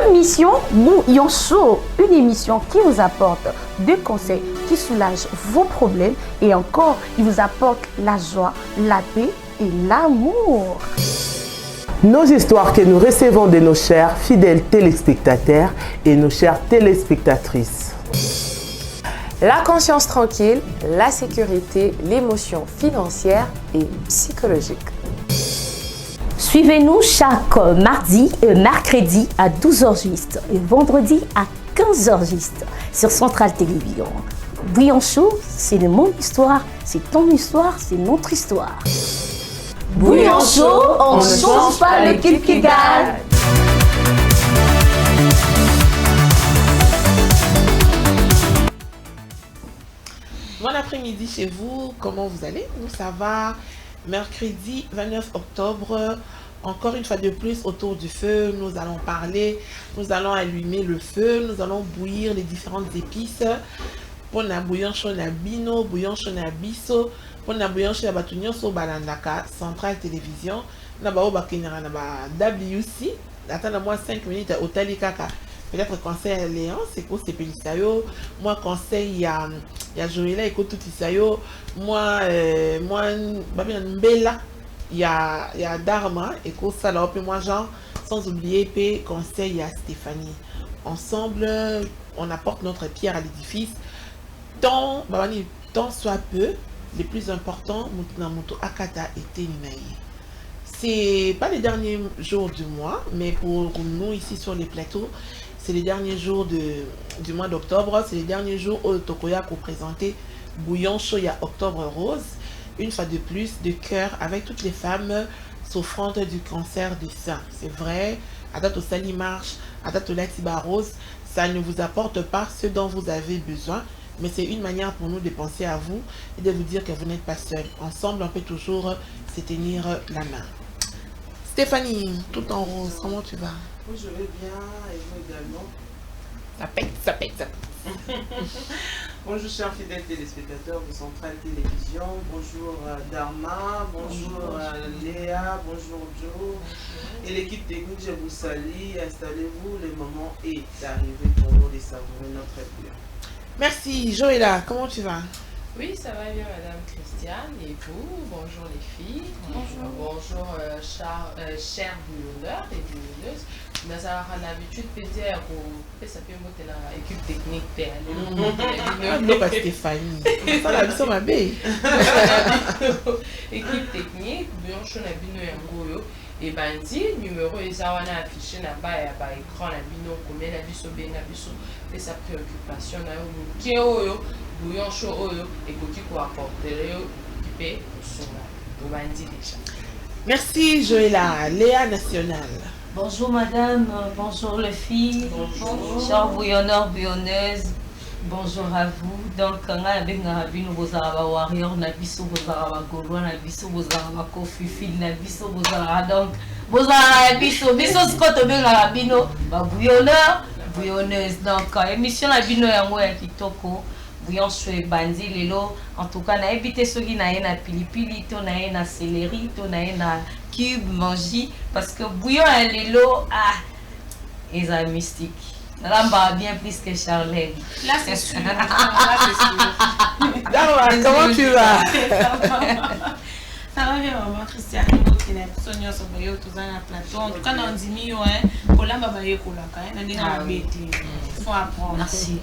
Émission Bouillon Chaud, une émission qui vous apporte des conseils qui soulagent vos problèmes et encore, il vous apporte la joie, la paix et l'amour. Nos histoires que nous recevons de nos chers fidèles téléspectateurs et nos chères téléspectatrices. La conscience tranquille, la sécurité, l'émotion financière et psychologique. Suivez-nous chaque mardi et mercredi à 12h juste et vendredi à 15h juste sur Centrale Télévision. Bouillon Chaud, c'est mon histoire, c'est ton histoire, c'est notre histoire. Bouillon Chaud, on ne change pas l'équipe qui gagne. Bon après-midi chez vous, comment vous allez? Nous ça va. Mercredi 29 octobre, encore une fois de plus autour du feu, nous allons parler, nous allons allumer le feu, nous allons bouillir les différentes épices. Pour na bouillon chaud na bino, bouillon chaud na biso, pour na bouillon chaud na batunyo so balandaka, Centrale Télévision, na ba obakinara na ba WC, attends moi 5 minutes au Talikaka. Peut-être conseil à Léon, c'est quoi c'est Pélissayo. Moi conseil il y a Joëla et tout Isayo. Moi Mbela, il y a Dharma et quoi ça là moi Jean, sans oublier P conseil il y a Stéphanie. Ensemble, on apporte notre pierre à l'édifice. Tant soit peu, le plus important Mutunamuto Akata et Teminaï. C'est pas les derniers jours du mois, mais pour nous ici sur les plateaux, c'est les derniers jours du mois d'octobre, c'est les derniers jours où Tokoya a présenté Bouillon Chaud, il y a Octobre Rose, une fois de plus, de cœur avec toutes les femmes souffrantes du cancer du sein. C'est vrai, à date au Sali Marche, à date au Latiba Rose, ça ne vous apporte pas ce dont vous avez besoin, mais c'est une manière pour nous de penser à vous et de vous dire que vous n'êtes pas seul. Ensemble, on peut toujours se tenir la main. Stéphanie, tout en rose, comment tu vas? Je vais bien et vous également. Ça pète. Bonjour chers fidèles téléspectateurs de Centrale Télévision. Bonjour Dharma, bonjour Léa, bonjour Joe. Et l'équipe technique, je vous salue. Installez-vous, le moment est arrivé pour nous de savourer notre plat. Merci. Joëla, comment tu vas? Oui, ça va bien, Madame Christiane. Et vous? Bonjour les filles. Bonjour chers bouillonneurs et bouillonneuses. Nous avons l'habitude de dire que ça peut monter dans l'équipe technique. Non, Stéphanie. Ça, la mission m'a bé. Équipe technique, bouillon chaud na bino yango. Et bandi, numéro ezawana affiché na bas ya ba écran na bino combien na biso benga biso et sa préoccupation na yo mukie oyo bouillon chaud oyo et koki ko apporter yo pe sona. Bandi déjà. Merci Joëla, Léa Nationale. Bonjour madame, bonjour les filles, chers bouillonneurs, bouillonneuses, bonjour à vous. Donc, on a un warrior, on a biso, on a biso, kofifi, on a biso, donc, biso, scott, bino, bouillonneur, bouillonneuse. Donc, émission la bino ya kitoko. Bouillon chaud bandi lelo en tout cas na éviter ceux qui na na pilipili to na na céleri to na cube mangi parce que bouillon lelo ils sont mystiques. Là bien plus que Charlène. Là c'est sûr. Là c'est sûr. Comment tu vas? Ça va bien maman Christiane qui n'a sonné sur bayo tout ça na plateau. En tout cas on dit mieux hein pour la babaye kolaka hein na ndinga mabeti. Faut apprendre. Merci.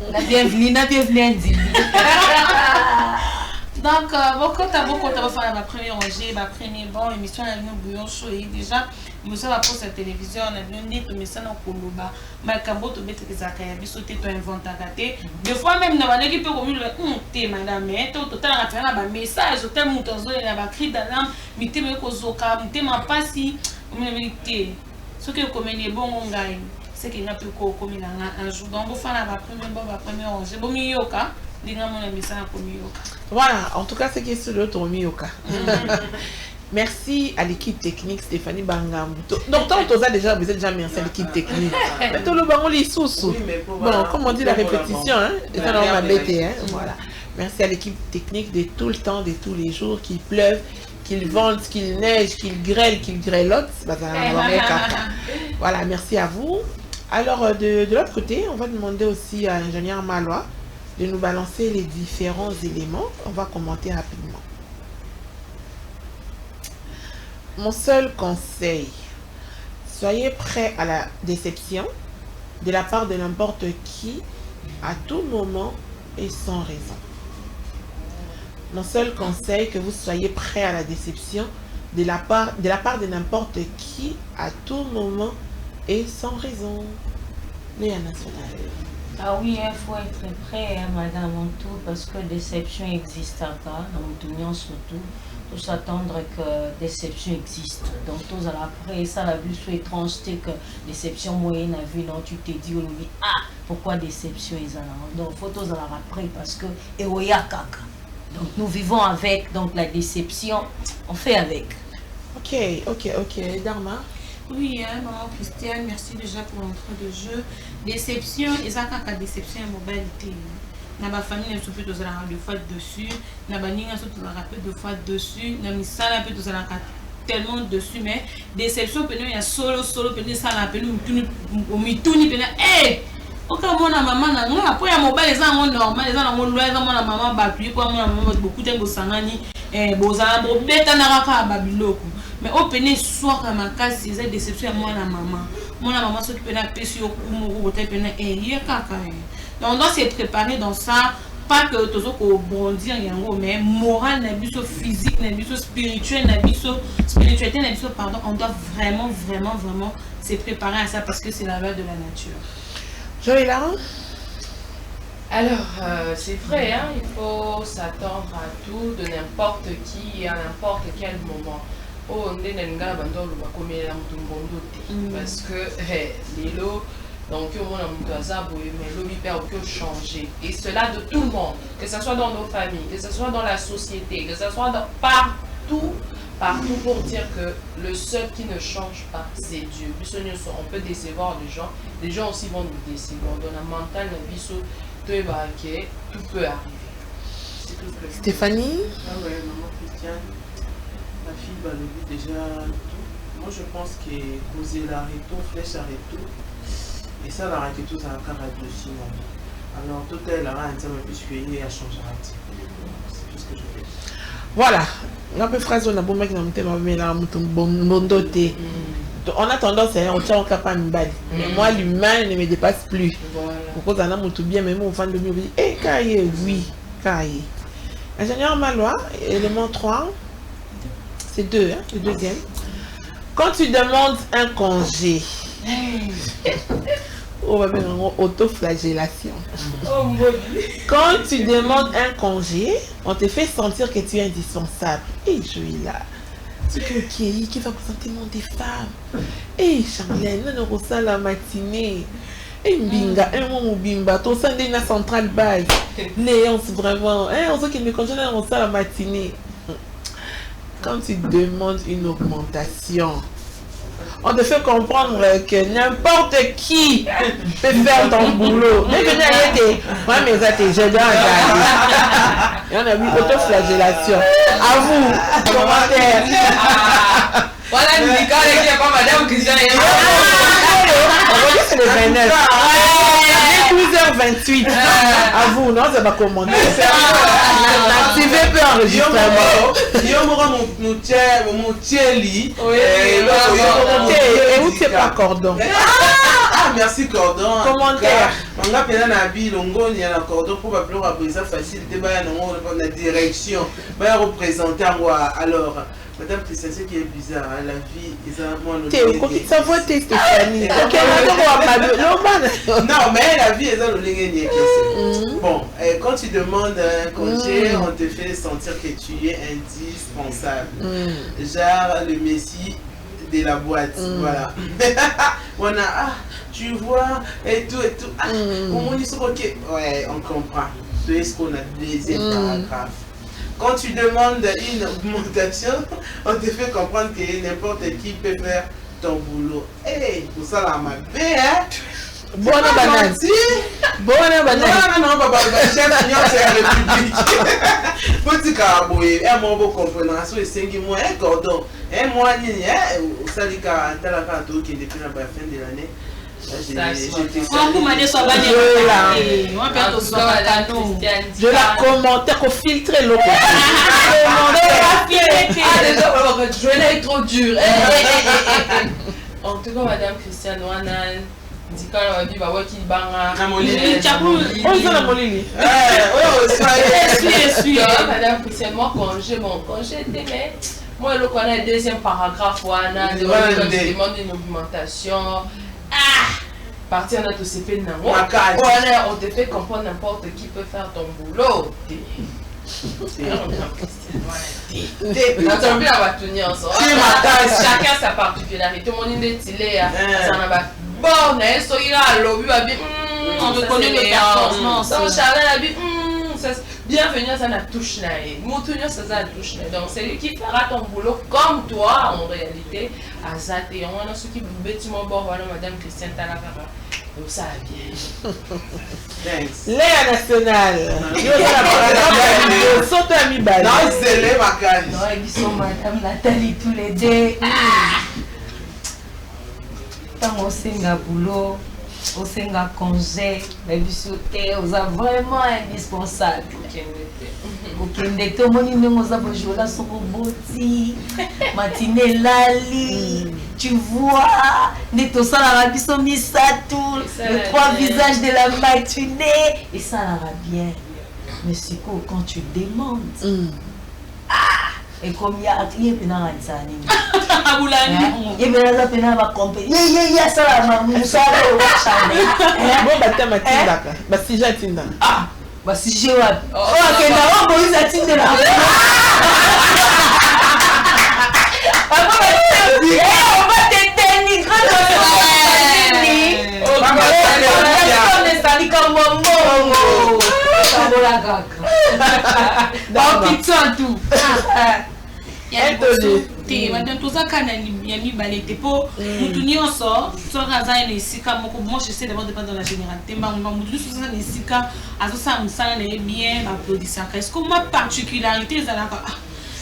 La bienvenue Andy. Donc, beaucoup de faire ma première rangée, ma première bon émission à nous bouillon chaud et déjà nous sommes pour cette télévision on a donné tout mais ça non koloba mais kambo to mettre des akaya biso te to inventer gâté des fois même na baneki pe comme le te madame mais to total à faire un message total mutonzo et na ba cri d'alarme mité me kozoka mité ma pasi on vérité ce que comme est bon on gagne c'est qu'il n'a plus qu'au comme un jour donc vous faire la première rangée bon miyoka dinga mon message comme miyoka. Voilà, en tout cas, c'est qui est sur l'autre Mioka. Merci à l'équipe technique Stéphanie Bangam. Donc, toi, vous avez déjà merci à l'équipe technique. Mais tout le banc, les sous. Bon, comme on dit la répétition, hein, et ça, on va bêter, hein, voilà. Merci à l'équipe technique de tout le temps, de tous les jours, qu'il pleuve, qu'il vente, qu'il neige, qu'il grêle, qu'il grêlote, bah, ça va avoir caca. Voilà, merci à vous. Alors, de l'autre côté, on va demander aussi à l'ingénieur Malois de nous balancer les différents éléments. On va commenter rapidement. Mon seul conseil, soyez prêts à la déception de la part de n'importe qui, à tout moment et sans raison. Mon seul conseil, que vous soyez prêts à la déception de la part de n'importe qui, à tout moment et sans raison. Léa Nationale. Ah oui, il faut être prêt, hein, madame, en tout, parce que déception existe encore, donc tout surtout, tout s'attendre que déception existe. Donc, tous à l'après, ça, la vue soit étrange, c'est que déception moyenne à vue, donc tu t'es dit, ah, pourquoi déception est là? Donc, il faut tous à l'après, parce que, et oui, caca. Donc, nous vivons avec, donc la déception, on fait avec. Ok, Dharma. Oui, hein, maman Christiane, merci déjà pour l'entrée de jeu. Déception, et ça, quand la déception est mobilité. Dans ma famille, on peut tous deux fois dessus. Dans ma ligne, on peut deux fois dessus. Dans ma salle, on peut tous tellement dessus. Mais déception, il y a solo, il y a ça, on met tout, il y a hey! Aucun mon maman, après, il y a mobile, les gens normal, les gens ont loin, les gens maman battu, pour moi, maman beaucoup de temps, Sangani, Bozana, Bobeta, Naraka, Babiloko. Mais au péné, soit comme un cas, c'est une déception à moi, la maman. Moi, la maman s'occupe de la pêche au Koumou, donc, on doit se préparer dans ça. Pas que tout ça qu'on bondit, mais moral, physique, spirituel, spiritualité, pardon. On doit vraiment se préparer à ça parce que c'est la loi de la nature. Joëlla? Alors, c'est vrai, hein, il faut s'attendre à tout, de n'importe qui, à n'importe quel moment. Oh, on est parce que les lots, donc on a mais l'eau peut changer. Et cela de tout le monde, que ce soit dans nos familles, que ce soit dans la société, que ce soit partout pour dire que le seul qui ne change pas, c'est Dieu. On peut décevoir les gens aussi vont nous décevoir. Dans la mentale, tout peut arriver. Stéphanie? Ah ouais, maman Christiane, ma fille va lever déjà tout. Moi je pense que causer l'arrêt-tout, flèche arrêt-tout, et ça l'arrêt-tout, ça a un carré de Simon. Alors tout est là, un peu plus cueilli et à changer un petit peu. C'est tout ce que je fais. Voilà. Un peu phrase on a beau mec dans le thème, mais là, mon doté. On a tendance à on tient au capable mais moi l'humain ne me dépasse plus. Pourquoi ça n'a pas tout bien, mais mon fan de mieux dit eh cahier, oui, cahier. Ingénieur Malois, élément 3, c'est 2, hein, le deuxième. Quand tu demandes un congé, on va faire une autoflagellation. Quand tu demandes un congé, on te fait sentir que tu es indispensable. Et je suis là. C'est qui va présenter le nom des femmes. Et Charlène, on a la matinée. Et Mbinga, un Mbimba, tout ça, c'est une centrale bail. Léon, vraiment. On sait qu'il me congèle à la matinée. Quand tu demandes une augmentation, on te fait comprendre que n'importe qui peut faire ton boulot. Dès que tu as été, moi, mes athées, j'ai bien regardé. Et on a mis autoflagellation. À vous, commentaire. Voilà, Nika, qui n'est pas madame Christiane. C'est le 29. 12h28. À vous, non, ça va commenter. Activez peu enregistrement. Et où c'est pas cordon? Ah, merci cordon. Commentaire. On a peine à habiller il y a un cordon pour pas ça facile. La direction. Va représenter alors. Madame Christiane, ce qui est bizarre, hein, la vie, ils ont moins le ça va être Stéphanie. Non, mais la vie, ils ont le Bon, quand tu demandes un congé, on te fait sentir que tu es indispensable. Genre le messie de la boîte. Voilà. On a, tu vois, et tout. On dit, ok, ouais, on comprend. C'est ce qu'on a deuxième paragraphe. Quand tu demandes une augmentation, on te fait comprendre que n'importe qui peut faire ton boulot. Hey, pour ça, la ma hein? Bonne banane. Bonne banane. Non, papa, j'ai la nuance à la République. Petit carboé, un mot pour comprendre. So, c'est 5 mois, un cordon. Un mois, au Salika, à Talakato, qui est depuis la fin de l'année. Je la commentaire qu'on filtre l'eau. Je l'ai trop dur. En tout cas, Madame Christiane Wanan, dit quand on dit bah ouais qui banga. Madame Christiane, moi congé était mais moi le connais deuxième paragraphe Wana, demande une augmentation. Partir dans tout CP on te fait comprendre n'importe qui peut faire ton boulot. Chacun sa particularité. Mon identité, ça n'a pas bon, ça ira lobby on reconnaît le performance. Donc Charles a dit bienvenue ça n'a touche naïe. Moutonio ça n'a touche naïe. Donc c'est lui qui fera ton boulot comme toi en réalité. Azat et on a ceux qui bêtement bon voilà Madame Christiane Talakara. Donc ça va bien. Thanks. Léa nationale. Saute à mi-balle. Non, c'est les vacances. Non, ils sont Madame Nathalie tous les deux. Tant on sait un boulot, on sait un congé, mais on a vraiment indispensable. Ok, tout le monde nous a joué là sur le boti, matinée lali, tu vois, nous tous ça la rabi sont mis ça tout, les trois visages de la matinée et ça la bien. Mais c'est quoi quand tu demandes? Et comme il y a rien qui n'a rien ça ni. Et bien là ça n'a pas compris. Yeah ça la maman ça la bon bâtiment matinda bah si j'attends. Bah si j'ai ouais. Oh ok là on peut les attendre là. On va t'éteindre quand on est sali comme momo. Ça va la gaga. Bon putain tout. Madame tout ça quand il y a mis balete pour mutu nyonso so kaza na isika moko moi j'essaie d'abord de pas dans la généralité mais mutu so ça na isika azo ça musala na bien applaudissaka est-ce que ma particularité ezalaka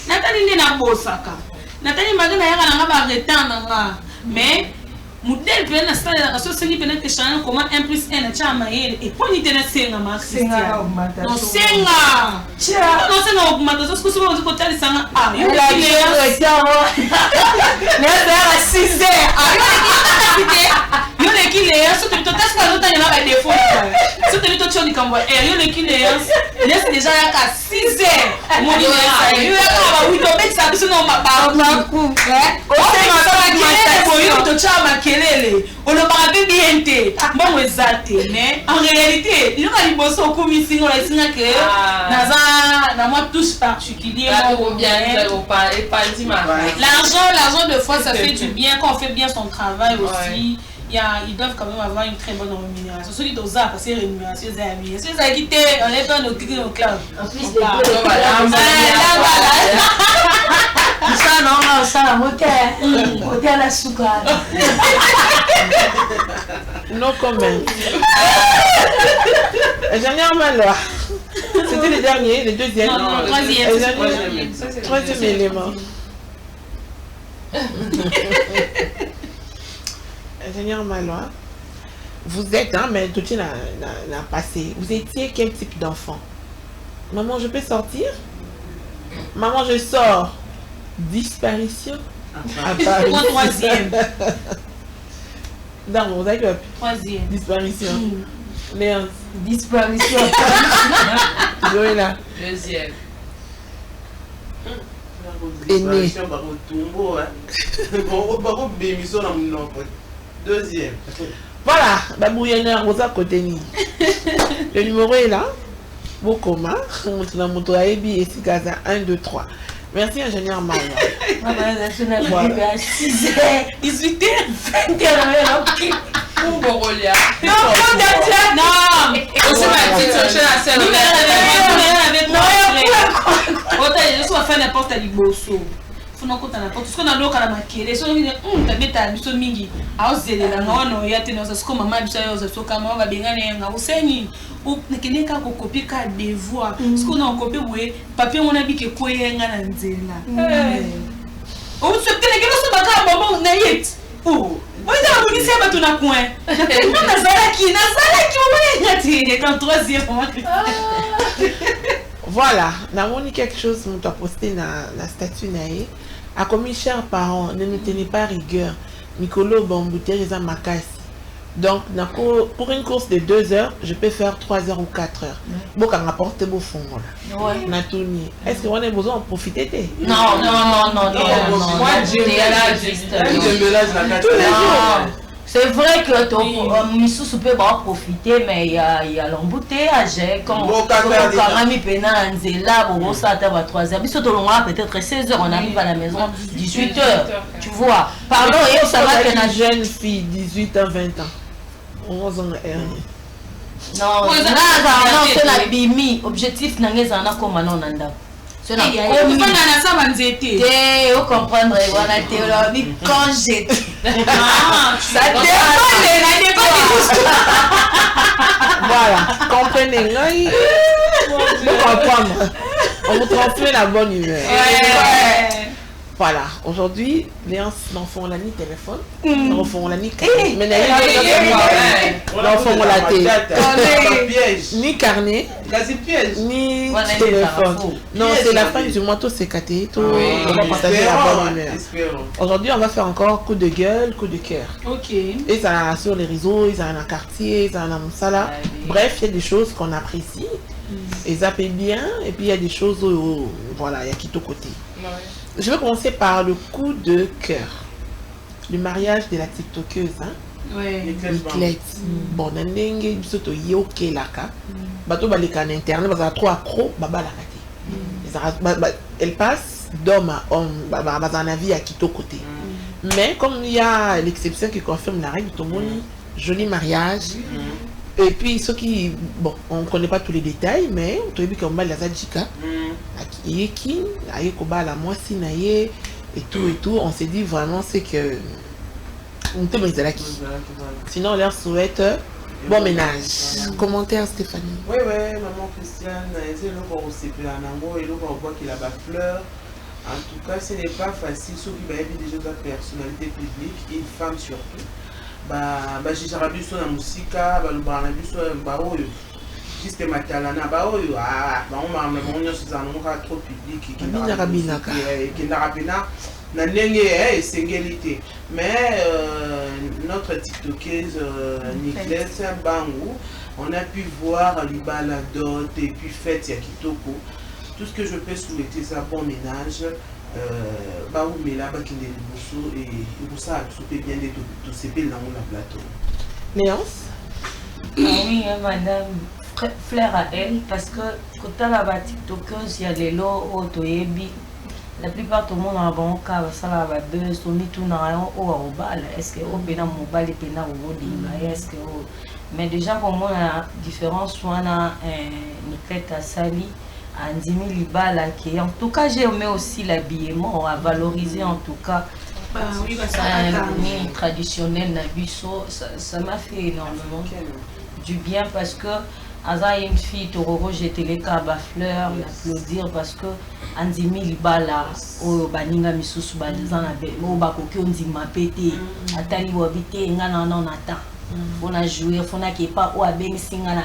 Nathalie ndi na bosaka Nathalie magana yaka na ba retendre mais modèle peut na stade la so sengi peut être changer comment 1 plus 1 na chama yele et pour ni tena senga ma Christian non senga non senga augmentation ce que souvent on dit côté les sanga yo la mais c'est à 6h yo le kileya so tu totas pas lota na ba défaut so tu to choni kambo yo le kileya laisse déjà yaka 6h mon yo yaka ba oui to bet ça biso no ma ba ku o senga ça ba yo to chama on ne parle pas bien te bon exacté mais en réalité il y a des bosses comme ici on a signé que dans moi touche particulier l'argent de fois ça fait du bien quand on fait bien son travail aussi ils doivent quand même avoir une très bonne rémunération. Ceux qui doivent parce que rémunération c'est amis. Ceux qui quitté on est pas nos clients au club. En plus les ça non ça la moteur à la souka. No comment. Ingénieur Malwa. C'était le dernier, le deuxième. Non, le troisième élément. Ingénieur Malwa, vous êtes, mais tout le monde n'a passé. Vous étiez quel type d'enfant? Maman, je peux sortir? Maman, je sors. Disparition? Troisième. Non, vous avez quoi? Troisième. Disparition. Léon. Disparition. Joëlla. Deuxième. Disparition par le tombeau. Deuxième. Voilà, Babouyanner, vous à côté. Le numéro est là. Bokoma, on a moto Aebi et Sigaza 1, 2, 3. Merci, ingénieur Maya. Maman nationale à 6h, 18h, 20h. Pour Borolia. Non, non. Aussi ma petite soeur à celle je suis faire n'importe quel bosso. funa kota na porte siko na loka na makele so ni tabeta biso mingi aozelela ngono ya tena so siko mama biso yo so kama ba bengane nga useni nekene ka kokopi ka devoir siko na kopi boye papier ngona bike koyenga na nzela o so tele ke so baka bobo na yet oh moi ça vous dit c'est na coin na zalaki on est quand troisième voilà na moni quelque chose on doit poster na statut nae a commis chers parents ne nous tenez pas rigueur Nicolo Bambouter les makasi donc pour une course de 2 heures je peux faire 3 heures ou 4 heures bon quand rapporter beau fond là na tourner est-ce qu'on a besoin de profiter non moi j'ai là juste tous les jours. C'est vrai que Missou peut pas profiter, mais il y a l'embouteillage. Quand on a mis Pena Nzela, bon, ça à 3 heures. Mais surtout, on a peut-être 16 heures, on arrive à la maison 18 heures. Tu vois. Pardon, et ça va que la jeune fille, 18 ans, 20 ans. 11 ans, non, c'est la bimi. Objectif, n'est pas comme un nanda. C'est la on comprendre, voilà, théorie, quand j'ai. Ça dépend voilà, comprenez, on vous transmet la bonne humeur. Voilà, aujourd'hui, les enfants la ni téléphone, les enfants la ni carnet, mais l'enfant la ni carnet, ni téléphone. Non, c'est la fin du mois, tout c'est caté, tout. On va partager la bonne humeur. Aujourd'hui, on va faire encore coup de gueule, coup de cœur. Ok. Et ça sur les réseaux, ils ont un quartier, ils ont un sala. Bref, il y a des choses qu'on apprécie, ils zappent bien, et puis il y a des choses où, voilà, il y a qui tout côté. Je vais commencer par le coup de cœur. Le mariage de la TikTokeuse, hein? Oui. Niclette. Bon, nandenge bisoto yoke laka. Bato baleka en internet, parce trop accro, baba la kate. Elle passe d'homme à homme, dans un avis à Kito côté. Mais comme il y a l'exception qui confirme la règle, tout le monde, joli mariage. Et puis ceux qui, bon, on ne connaît pas tous les détails, mais on trouve qu'on va les adjika, la moitié naïe et tout, on s'est dit vraiment c'est que on te met là qui. Sinon on leur souhaite bon ménage. Commentaire Stéphanie. Oui, maman Christiane, c'est le corps aussi plein en et le corps voit qu'il a pas fleur. En tout cas, ce n'est pas facile, sauf qu'il va y avoir déjà de la personnalité publique, une femme surtout. J'ai jamais vu la musique, juste matalana, trop public, mais notre TikTokeuse Niclette Bangou, on a pu voir Libala Dot et puis Fête Yakitoko. Tout ce que je peux souhaiter, c'est un bon ménage. Et vous savez bien de tout ces pays dans le plateau. Léance? Oui, madame, fleur à elle, parce que quand on a la TikTokeuse, il y a les lots autoébi. La plupart du monde a un bon cas, ça va buzz, on est tout dans un bal. Est-ce que on peut dans mon bal et puis dans le est-ce que mais déjà pour moi la différence soit na Niclette à Sali. Andimi Libala qui en tout cas j'ai aimé aussi l'habillement à valoriser en tout cas traditionnel Nabiso ça m'a fait énormément du bien parce que Aza une fille Tororo j'étais les cabas fleurs l'applaudir parce que Andimi Libala au baninga misusu bazana au bakoki ondima pété atali wabité ngana non attend on a joué on a qui pas ou abeng singana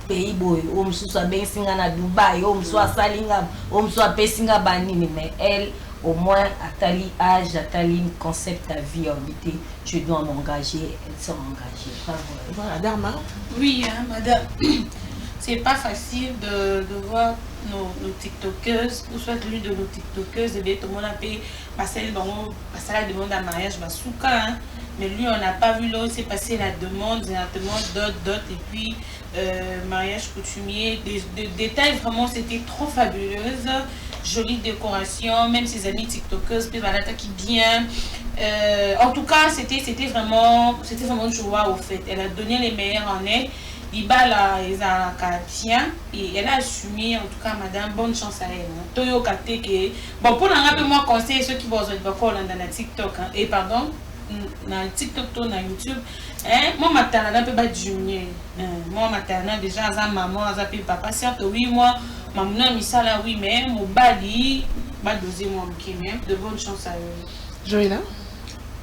pays boy homme soit bien singa na Dubaï homme soit salinga homme soit pesinga banini mais elle au moins atali âge atali concept à vie habité je dois m'engager elle s'est engagée voilà Dharma. Oui hein, madame c'est pas facile de voir nos tiktokeuses ou soit l'une de nos tiktokeuses et bien tout le monde a payé passer la demande à mariage souka hein. Mais lui, on n'a pas vu l'autre, c'est passé la demande, dot, et puis mariage coutumier, des détails vraiment, c'était trop fabuleuse, jolie décoration, même ses amis tiktokeuses, puis voilà, qui bien. En tout cas, c'était vraiment joie au fait. Elle a donné les meilleurs en elle. Ibala ezalaka bien et elle a assumé en tout cas madame, bonne chance à elle. Toyo Kateke. Bon pour un peu moi conseil ceux qui vont dans la TikTok et pardon na TikTok to na YouTube moi matala peu ba junior moi matala déjà za maman za papa certes oui moi maman misala oui mais mon bali ba doser moi même de bonne chance à eux. Joëlla.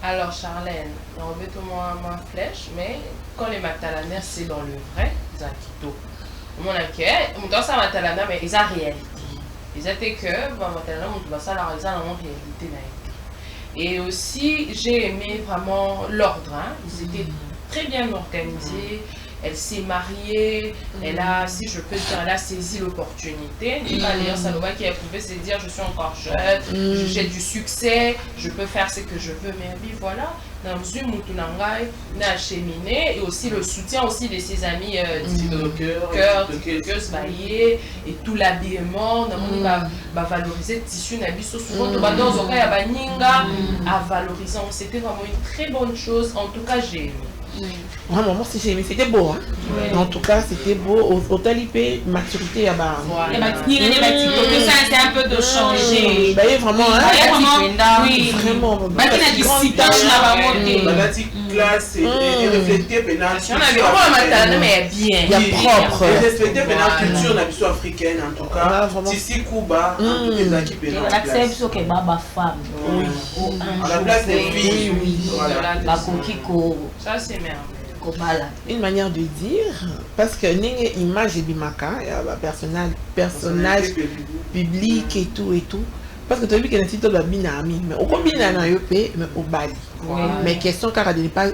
Alors Charlène, on veut tout moins flèche, mais quand les matalaner c'est dans le vrai, c'est un quito. Mon accueil, mon dans ça matalana mais ils ont réalité. Ils étaient que matalana mon doit ça la raison en réalité. Et aussi j'ai aimé vraiment l'ordre, hein. Ils étaient très bien organisés. Elle s'est mariée, elle a, si je peux dire, elle a saisi l'opportunité. D'ailleurs, Saloma qui pouvait se dire, je suis encore jeune, j'ai du succès, je peux faire ce que je veux. Mais oui, voilà, dans une moutounangai, n'a acheminé, et aussi le soutien aussi de ses amis cœur, et tout l'habillement, va valoriser le tissu, souvent, dans le cas, il y a à valoriser. C'était vraiment une très bonne chose. En tout cas, j'ai aimé. Vraiment, moi, j'ai aimé, c'était beau. Hein? Oui. En tout cas, c'était beau. Au talipé, maturité, ça, c'est un peu de changer. Vraiment, oui, vraiment. Classe et refléter bien. Il y a propre. Et respecter la culture africaine, en tout cas. Ici, Cuba, l'accepte sur que baba femme. Oui. À la place des filles, oui. La coquille. Ça, c'est merveilleux. Une manière de dire, parce que n'importe image et bimaka, il y a un personnage public et tout. Parce que tu as vu qu'il y a un titre de binami, mais au combien de mais au Bali. Mais question car de ne pas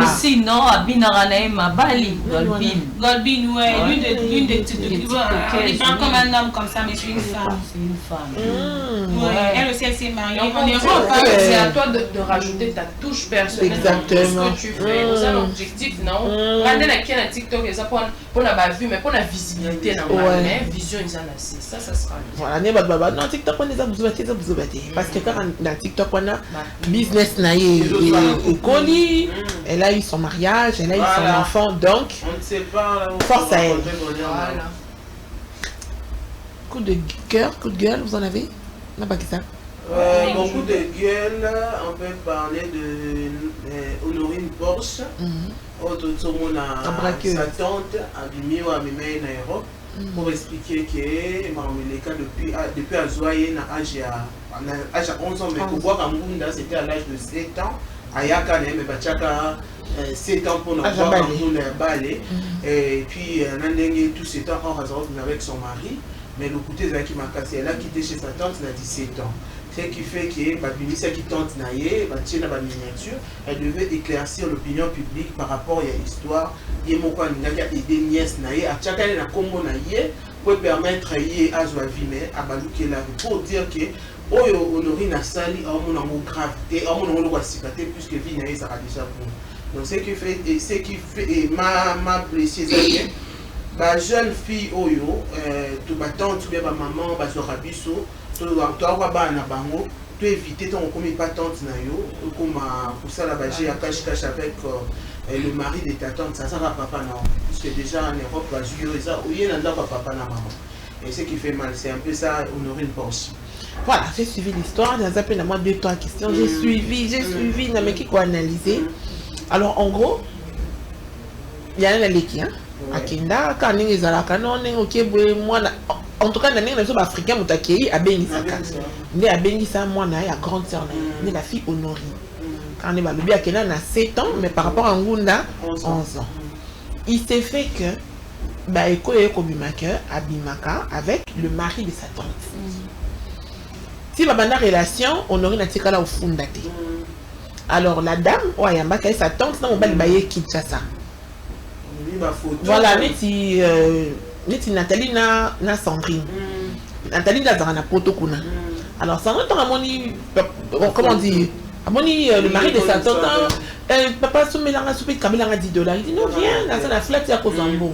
aussi non à Binaranaïma Bali Golbin ouais l'une des TikTokers comme un homme comme ça mais c'est une femme elle aussi elle s'est mariée en Europe c'est à toi de rajouter ta touche personnelle dans tout ce que tu fais c'est ça l'objectif non regardez la TikTok et ça pour la vue mais pour la visibilité mais vision ils en ont assez ça sera voilà non TikTok on les a besoin parce que quand dans TikTok on a business naïe et Coli, elle a eu son mariage, elle a eu son enfant, donc on ne sait pas force à elle. Coup de cœur, coup de gueule, vous en avez? Non, pas que ça. Beaucoup de gueule, on peut parler de Honorine Porsche, sa tante Abimi ou Amimé en Europe, pour expliquer que les cas depuis Azoye na âge à 11 ans, mais pour voir qu'en Munda c'était à l'âge de 7 ans, Ayaka mais Bachaka 7 ans pour nous voir en balai, et puis Nandenge tout 7 ans en raison avec son mari, mais le côté qui m'a cassé, elle a quitté chez sa tante, elle a 17 ans. Ce qui fait que Babinissa qui tente naïe, la miniature, elle devait éclaircir l'opinion publique par rapport à l'histoire. Il y a des nièces naïe, à chaque année, la combo naïe, pour permettre à Zoavime, à Balouké la pour dire que Honorine a sali à mon amour gravité, à mon amour cicaté, puisque vie naïe, ça a déjà pour. Donc ce qui fait, m'a blessé, la jeune fille, tout battant, tout bien, maman, Bazorabiso, tu dois éviter ton commis pas tante nayo comme pour ça la bagé à cache avec le mari de ta tante ça va papa non parce que déjà en Europe la juge ça où il y a papa na maman et ce qui fait mal c'est un peu ça Honorine Porsche. Voilà, j'ai suivi l'histoire, j'ai appelé à moi 2-3 questions, j'ai suivi, mais qui quoi analyser. Alors en gros, il y a un léki hein à Kenda quand les alaka non OK moi en tout cas, les Africains ont accueilli à Benissaka. Né à Benissa, moi, j'ai une grande sœur, la fille Honorine. Quand on est malobé, elle a 7 ans, mais par rapport à Ngunda, 11 ans. Il s'est fait que, Eko et Kobimaka, à Bimaka, avec le mari de sa tante. Si ma relation, Honorine a tiré là au fond de alors la dame, Oyambaka et sa tante, on va le Kinshasa. Voilà, Neti Nathalie na Sandrine. Nathalie na Zarana Potokuna. Alors Sandrine comment dire le mari de sa tante papa soumelanga soupe kamilanga $10. Il dit non viens dans la flat ya kozambo.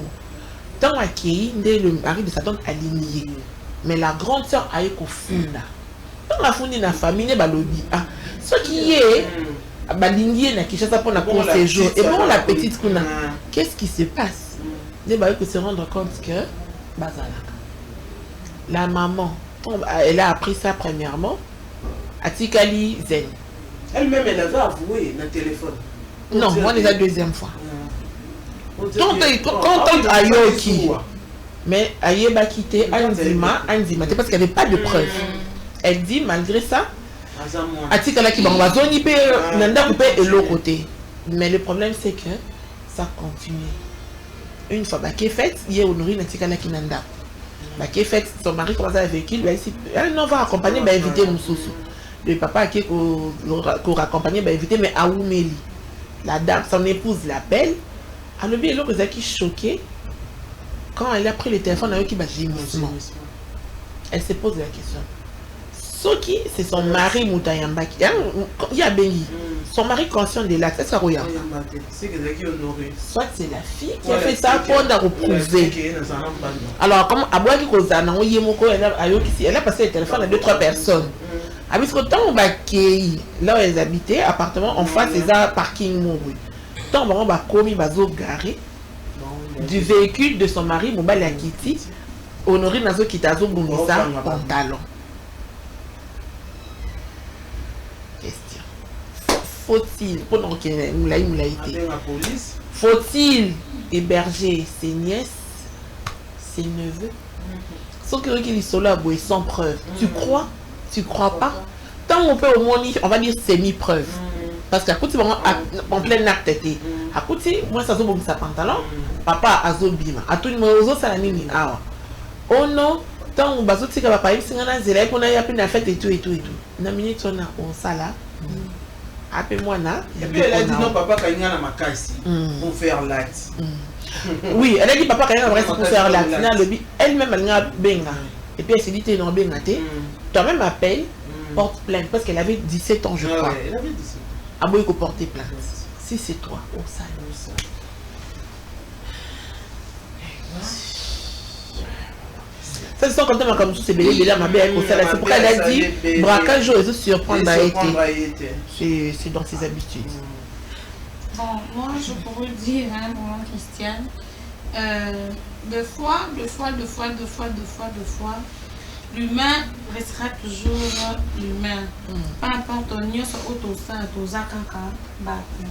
Tant accueilli le mari de sa tante aligné. Mais la grande sœur a eu funda. Dans la fundi na famille balobi ah ce qui est balingi na Kinshasa pour na court séjour. Et bon la petite kuna. Qu'est-ce qui se passe? Les bailleurs que se rendre compte que bazalaka. La maman, elle a appris ça premièrement. Atikali Zen. Elle-même, elle avait avoué dans le téléphone. Non, moi, c'est la deuxième fois. Quand on a Yoki, mais Aye va quitter Anzima, c'est parce qu'il n'y avait pas de preuves. Elle dit, malgré ça, Atikala qui va zone, il peut et l'autre côté. Mais le problème, c'est que ça continue. Une fois qu'elle est faite, il y a honoré Atikala qui nanda. Qui est faite, son mari commence à véhicule, elle va accompagner, va éviter Moussoussou. Le papa qui est accompagné, va éviter, mais Aoumeli. La dame, son épouse l'appelle. Alors, bien, l'autre qui est choquée. Quand elle a pris le téléphone, elle a qui va gémissement. Elle se pose la question. Soki, c'est son mari Moutayamba. Il y a Bengi. Son mari conscient de l'acte. Est-ce que regarde? Soit c'est la fille qui a fait ça pour la reprouver. Alors, comme Abouaki Kozana, elle a passé le téléphone à 2-3 personnes. Parce que tant on va là où elles habitaient, appartement en face, c'est un parking mouru. Tant on va commis bazo garé du véhicule de son mari, Mobile Akiti, honoré Nazo Kitazo Bungisa, pantalon. Question. Faut-il, faut-il héberger ses nièces, ses neveux? Sauf que qu'il est solo à bouer sans preuve. Tu crois? Tu crois pas? Tant on peut au moins, on va dire semi-preuve. Parce qu'à côté, en plein acte, à côté, moi, ça se sa pantalon, papa a zobima. À tout le monde, ça a mis awa. Oh non, tant on va se dire que papa, il s'est dit qu'on a eu une fête et tout et tout et tout. Une minute, on a au sala. Appelle-moi là. Et puis elle a dit non, papa, quand il y a ma caisse, pour faire l'acte. Oui, elle a dit papa, quand il y a ma pour faire l'acte. Elle-même, elle a benga. Et puis elle s'est dit, t'es non benga, toi-même appelle, porte plainte, parce qu'elle avait 17 ans, je crois. Ouais, elle avait 17 ans. Ah bon, il faut porter plainte. Si c'est toi, oh ça, ça se sent comme ça, c'est belé, ma belle, c'est pourquoi elle a dit, braquage, je se surprendre à été. C'est dans ses habitudes. Bon, moi, je pourrais dire, hein, mon Christiane, deux fois, l'humain restera toujours humain. Peu importe, on y a sur autosa, autosa kaka, bateau.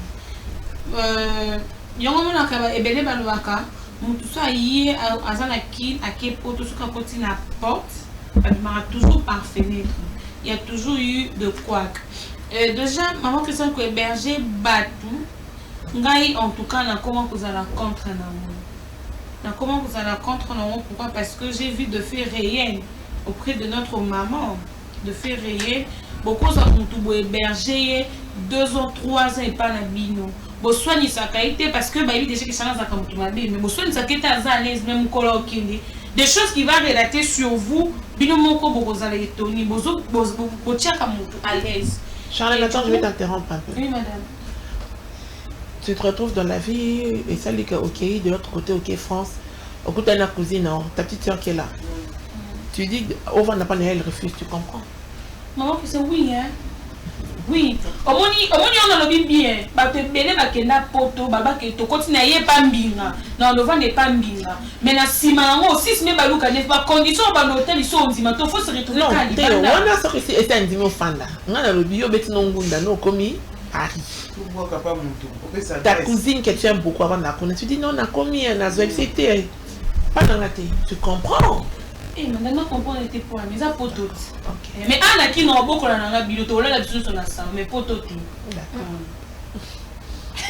Yongo na kaba ebele baluaka, mutu so ayi azana kin akepo tout ce qu'on continue la porte, elle toujours par fenêtre. Il y a toujours eu de quoi. Déjà, maman Christiane ko héberger bateau, ngai en tout cas na comment vous allez contre na comment vous allez contre na pourquoi? Parce que j'ai vu de faits réels auprès de notre maman, de faire réel, beaucoup de héberger 2 ans, 3 ans et pas na bino. Bon soigne sa qualité parce que bah il déjà que ça n'a comme tout mais bon soigne sa qualité à l'aise même color des choses qui va relater sur vous, bino moko beaucoup allez étonner, bozo tia comme à l'aise. Charles, attends, je vais t'interrompre un peu. Oui madame. Tu te retrouves dans la vie et ça dit que ok, de l'autre côté ok France, au côté de la cousine, ta petite soeur qui est là. Tu dis, au vent n'a pas elle refuse, tu comprends? Maman, c'est oui, hein? Oui. On a le bien. Poto, baba, to continue pas mbinga. Non, le vent n'est pas mbinga. Mais na simango, si ce n'est pas l'ouka, n'est pas condition, bah l'hôtel, ils sont en il faut se retrouver. Non, on a sorti et c'est un dîme au fanda. On a le bio, bête non gunda, non, commis, Paris. Ta cousine que tu aimes beaucoup avant de la connaître, tu dis non, on a commis un azoï, c'était pas dans la tête. Tu comprends? Eh, maintenant, comprendre était pour la mise à potot. Mais Anna qui n'a pas beaucoup de biloto, là, la sur la salle, mais potot. D'accord.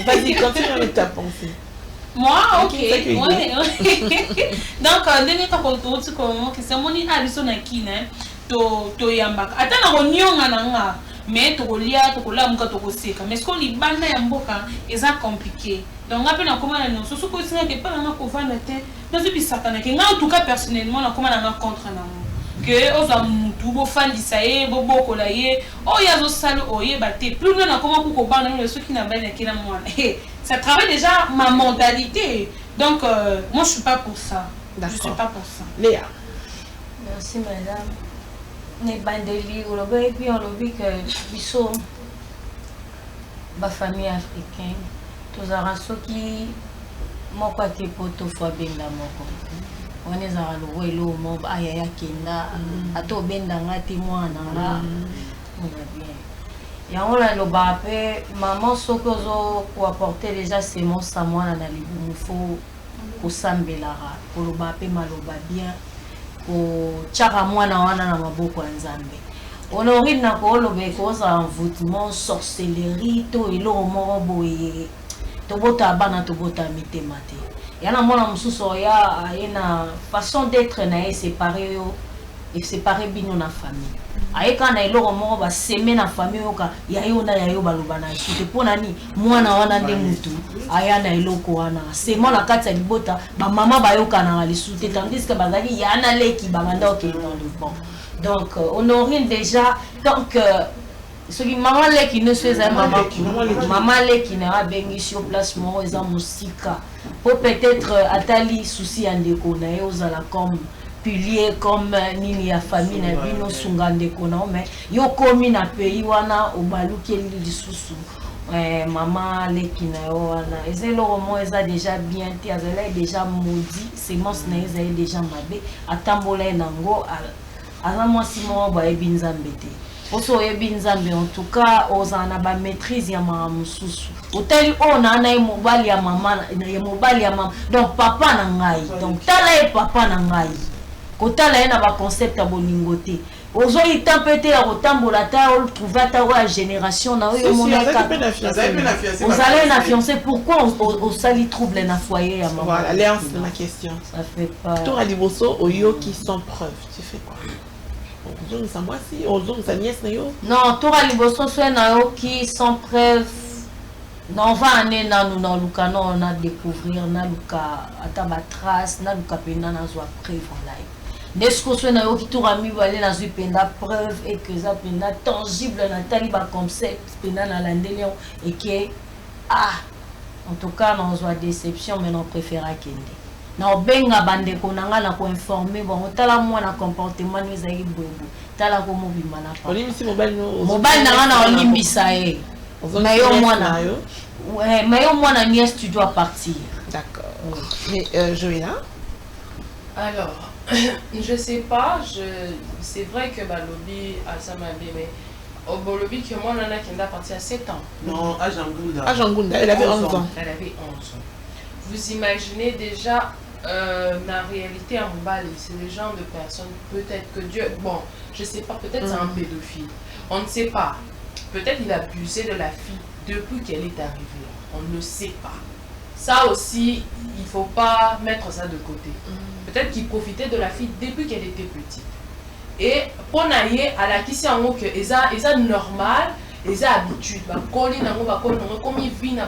Vas-y, continue avec ta pensée. Moi, ok. Ouais. Donc, dernier temps qu'on tourne, c'est comment que c'est mon avis na kine, to yambaka. Attends, on y a mais to kolia, to kola muka to koseka. Mais ce qu'on y banda yamboka, c'est compliqué. Donc, après, on commence à nous. Ce que c'est que pas la couvrir la tête. Dans ce pays satané, en tout cas personnellement, on commence à contre nous. Que aux hommes, tout fan d'Isaïe, bobo kolaye, oh y a des salles, oh y a batté. Plus loin, on commence à couper ceux qui n'ont pas été là moi. Ça travaille déjà ma mentalité. Donc, moi, je suis pas pour ça. Je suis pas pour ça. Léa. Merci, madame. On est bandeli, on et puis on l'a vu que Bissot. ba famille africaine tozara soki moko ake poto fo benga moko on ezara lo elo mo aya ya kenda ato benda ngati mwana nga on va bien yango la lo ba pe maman soko zo ko apporter déjà semence à mwana na libumu fo ko sambelara ko lo ba pe maloba bien ko chaka mwana wana na maboko ya Nzambe. Honorine na ko lobe ko za envoûtement sorcellerie to ilo moko boye to bota bana to bota mitema te. Yana mona mususu ya ina façon d'être na séparé yo et séparé bino na famille. Aeka na ilo moko ba seme na famille yo ka ya yo na ya yo baloba na chute pona ni mwana wana nde mutu aya na iloko wana c'est mon na kati ya libota ba mama ba yo kana na lisute tandis que bazali ya na leki ba manda ok dans le bon. Donc Honorine déjà donc ce qui maman leki ne soit maman leki na bengi sur place mo eza musika pour peut-être atali souci andeko na yo zala comme pilier comme nini ya famille na bino sungande kona mais yo komi na pays wana obaluki lisusu maman leki na yo wana ezelo romo eza déjà bien ti azala déjà maudit semence na eza déjà mabe atambola nango aza mwasi mo ba ebinzambe te oso ebinzambe en tout cas ozana ba maîtrise ya mususu oteli ona na mobali ya mama donc papa na ngai donc tala papa na ngai kotala na ba concept ya bolingo te ozo itapete ya kotambola ta o trouver ta wa génération na yo monaka ozala na fiancé pourquoi on sali trouble na foyer ya maman voilà alliance de ma question ça fait pas tour à liboso oyo qui sans preuve tu fais quoi ozo sa moi si ozo sa nièce na yo non tour à liboso so na yo qui sans preuve non va ane na nous na luka non on a découvrir na luka ataba trace na luka pena na zo preuve en live. N'est-ce que na yo ki toura mi balé na zo penda preuve et que ça penda tangible na taliba concept penda na landelion et que en tout cas non zo déception mais non préfère kende na benga bande ko nanga na ko informer bon tala moi na comportement ni zaki bobo tala ko mobima na pa olimisi mobile na olimbisa e mais yo mwana ouais mais yo mwana nièce tu dois partir d'accord mais Joëla alors je sais pas, c'est vrai que Balobi a ça m'a bien, mais au Bolobi que moi nana qui est parti à 7 ans. Non, à Jangunda. À Jangunda, elle avait 11 ans. Elle avait 11 ans. Vous imaginez déjà la réalité à Mobali, c'est le genre de personne, peut-être que Dieu, bon, je sais pas, peut-être c'est un pédophile. On ne sait pas. Peut-être il a abusé de la fille depuis qu'elle est arrivée. On ne sait pas. Ça aussi, il faut pas mettre ça de côté. Peut-être qu'il profitait de la fille depuis qu'elle était petite. Et pour naïe, à la qui c'est en haut que c'est normal, ils ont habitude. Comme ils vivent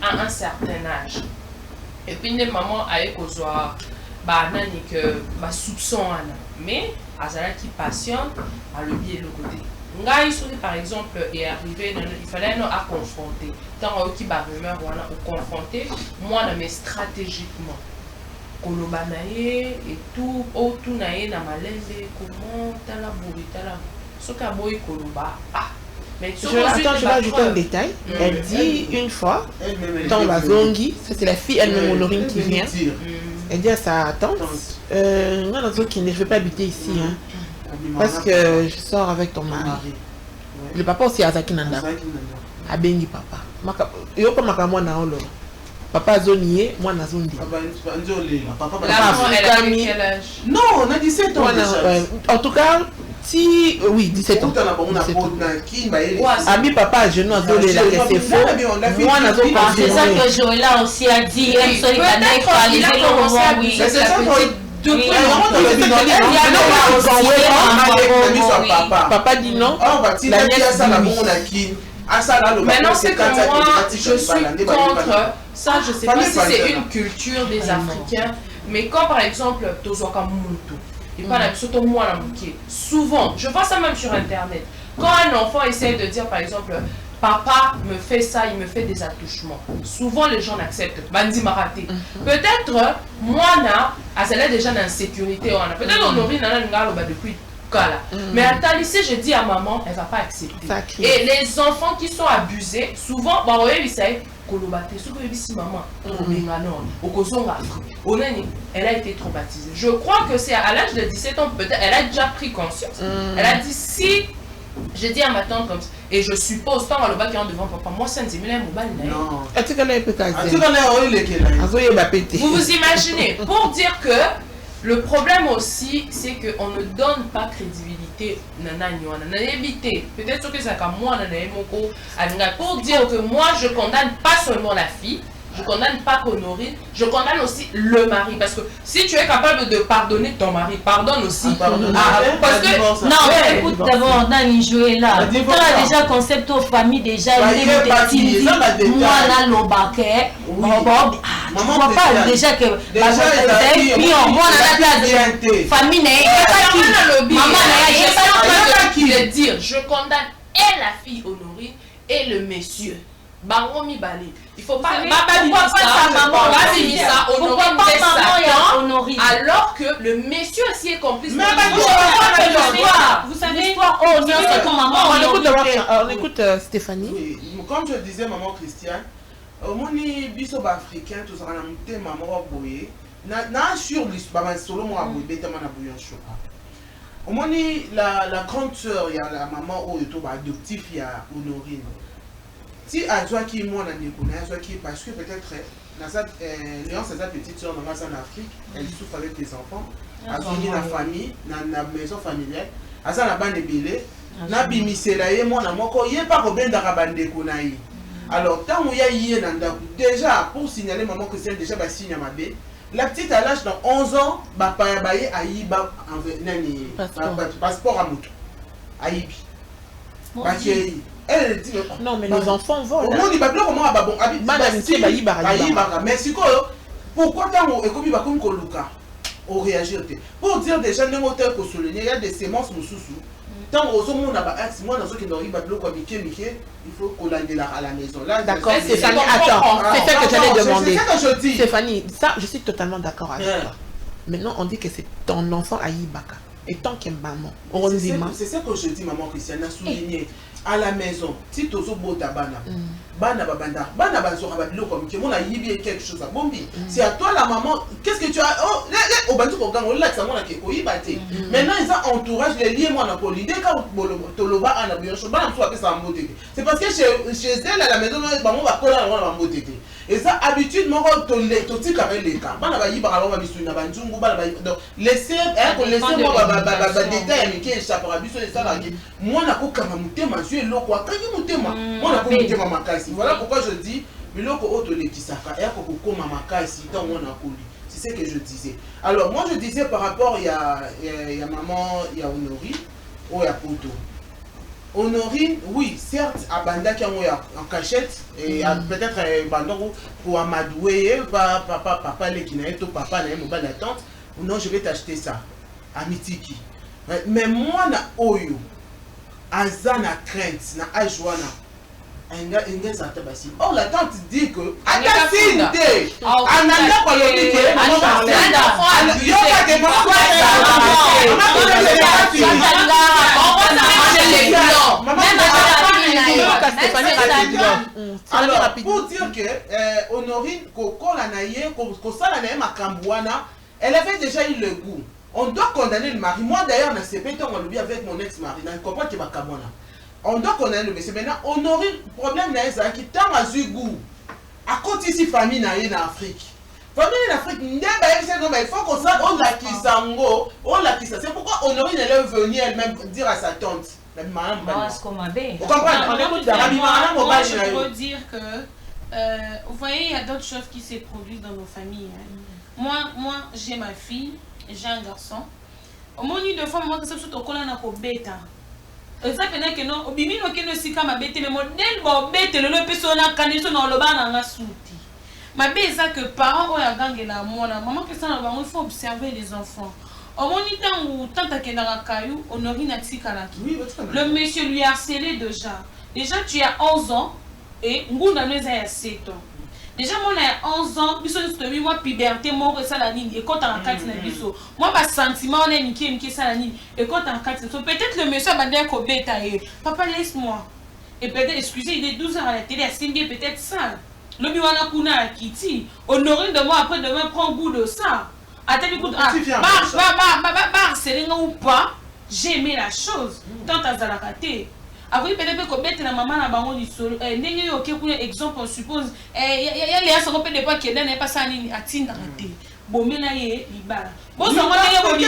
à un certain âge. Et puis les mamans avaient besoin de soupçon. Mais Azala qui patiente, à le biais de l'autre côté. Ngai par exemple est arrivé, il fallait nous à confronter. Tant qu'il va rumeur ou confronter, moi mais stratégiquement. Kolobanaye et tout nae na malende comment tala bouri tala soka boy koloba mais je vais ajouter un détail. Elle dit une fois dans la zongi, ça c'est la fille elle-même Honorine qui vient. Elle dit à sa tante je ne veux pas habiter ici parce que je sors avec ton mari. Le papa aussi a Zaki Nanda. A bengi papa. Yo pas makamwa na olo. Papa zonier, moi na zondi. Papa non, on a 17 ans déjà. En tout cas, si oui, 17 ans. Abi papa à genoux à dos les c'est faux. Moi na zondi. C'est ça que Joëla aussi a dit. C'est ça papa dit non. Maintenant c'est que moi je suis contre ça, je sais pas si c'est une culture des Africains, mais quand par exemple souvent, je vois ça même sur internet, quand un enfant essaie de dire par exemple papa me fait ça, il me fait des attouchements, souvent les gens n'acceptent pas. Bandi maraté. Peut-être moi elle est déjà dans l'insécurité, peut-être Honorine depuis Kala. Mais à ta lycée, je dis à maman, elle va pas accepter. Et les enfants qui sont abusés, souvent, bah oui, vous savez, maman, elle a été traumatisée. Je crois que c'est à l'âge de 17 ans, peut-être, elle a déjà pris conscience. Elle a dit, si je dis à ma tante comme ça, et je suppose, tant à l'oba qui est devant papa, moi, c'est un zimile mobile. Non. Vous vous imaginez, pour dire que le problème aussi, c'est qu'on ne donne pas crédibilité peut-être que c'est comme moi, pour dire que moi, je condamne pas seulement la fille, je condamne pas Honorine, je condamne aussi le mari. Parce que si tu es capable de pardonner ton mari, pardonne aussi. Parce que, non, mais écoute d'abord, Nani joué là. Tu as déjà concept aux familles, déjà, il est moi là, l'obaké. Tu vois pas déjà que. Moi, la famille n'est pas qui. Maman n'est pas qui. De dire, je condamne et la fille Honorine et le monsieur. Baromi Bali. Il faut pas alors que le monsieur aussi est complice. Vous savez, on écoute Stéphanie. Oui, comme je disais, maman Christiane, moni biso ba africain tous en amité maman boye. Na sur l'histoire solo moi boye beta mana bouillon chaud. Moni la grande sœur, il y a la maman au to ba adoptif il y a Honorine. Si Azwa qui moi n'a qui parce que peut-être Léon sa petite soeur dans en Afrique, elle souffre avec les enfants, Azwa la famille, dans la maison familiale, Azwa la bande belé, na bimisela ye moi na moko ye pas problème d'arabande konaï. Alors tant où y a déjà pour signaler maman que c'est déjà ba signe mabe. La petite à l'âge dans 11 ans, ba payabaye aïba nani passeport à moto. Aïbi. Elle dit non mais les enfants volent. On dit pas comment ah bon mais si pourquoi tant et comme comme koluka on réagit pour dire déjà ne moteur que souligner il y a des sémences mususu tant aux hommes on a axe moi dans ce qui n'arrive pas comme il faut qu'on l'aille à la maison là d'accord Stéphanie attends c'est ça que j'allais demander c'est ça que je dis Stéphanie ça je suis totalement d'accord avec toi maintenant on dit que c'est ton enfant Aïbaka et tant qu'il maman on dit c'est ça que je dis maman Christiane a souligné à la maison, si tu as bota bana, bana babanda, bana bazora babilo comme qui mon a yibi quelque chose à bombi. C'est à toi la maman, qu'est-ce que tu as au bantu ko gang là ça mon a ke oyibate. Maintenant ils ont entourage les liés moi na ko l'idée quand toloba ana bien chose bana so apesa mbote. C'est parce que chez elle à la maison ba mon ba kola na mbote. Et ça habitude mon to tika avec les cas. Bana ba yiba alors ba bisu na banjungu bana ba donc laisser moi ba détail mais qui échappe à bisu et ça là moi na ko kama mutema voilà pourquoi je dis c'est ce que je disais. Alors moi je disais par rapport il y a maman il y a Honorine ou il y a Poto. Honorine oui certes à Banda qui en cachette et peut-être Bandoro pour amadouer papa les qui n'a pas papa n'a pas la tante non je vais t'acheter ça à Mitiki mais moi na Oyo Azana crainte na ajwana enga zata basi oh la tante dit que atasinte ananda kwa lobi que alors pour dire que Honorine kokola na ye ko sala na makambwana elle avait déjà eu le goût. On doit condamner le mari. Moi d'ailleurs, je ne sais pas avec mon ex-mari. Je comprends qu'il va camona. On doit condamner le monsieur. Maintenant, honorer le problème c'est qui tant à goût. À côté ici famille en Afrique. Famille en Afrique, il faut qu'on sache on la kisango, on la kisa. C'est pourquoi Honorine elle est venue elle-même dire à sa tante. Vous comprenez? Moi, je veux dire que vous voyez, il y a d'autres choses qui se produisent dans nos familles. Moi, j'ai ma fille. J'ai un garçon. Au moins, une fois, moi, je suis au colon à bêta. Et ça fait que non, au bimino qui ne s'y comme bête, mais modèle bon bête, le personne a canison dans le ban en souti. Ma bête, ça que parents ont un gang et la maman que ça, il faut observer les enfants. Au moins, où tant que dans un caillou, on n'a rien à tikalaki. Le monsieur lui a harcelé déjà. Déjà, tu as 11 ans et Ngouna nous a 7 ans. Déjà, moi, on a 11 ans, moi, puberté, moi, ça la ligne. Et quand on a 4 ans, moi, ma sentiment, on a niqué ça la ligne. Et quand on a 4 ans, peut-être le monsieur m'a dit que papa, laisse-moi. Et peut-être, excusez, il est 12 ans à la télé, à Cindy, peut-être ça. Le biwana kuna à Kitty. Honorine de moi, après, demain, prend goût de ça. Attends, écoute, c'est ou pas, j'ai aimé la chose. Tant à la raté. Après, peut-être que la maman a bango du solo. N'est-ce pas exemple, on suppose. Il y a les gens qui ne qui n'est pas ça à Tina. Bon, mais là, il y a bon, ça m'a dit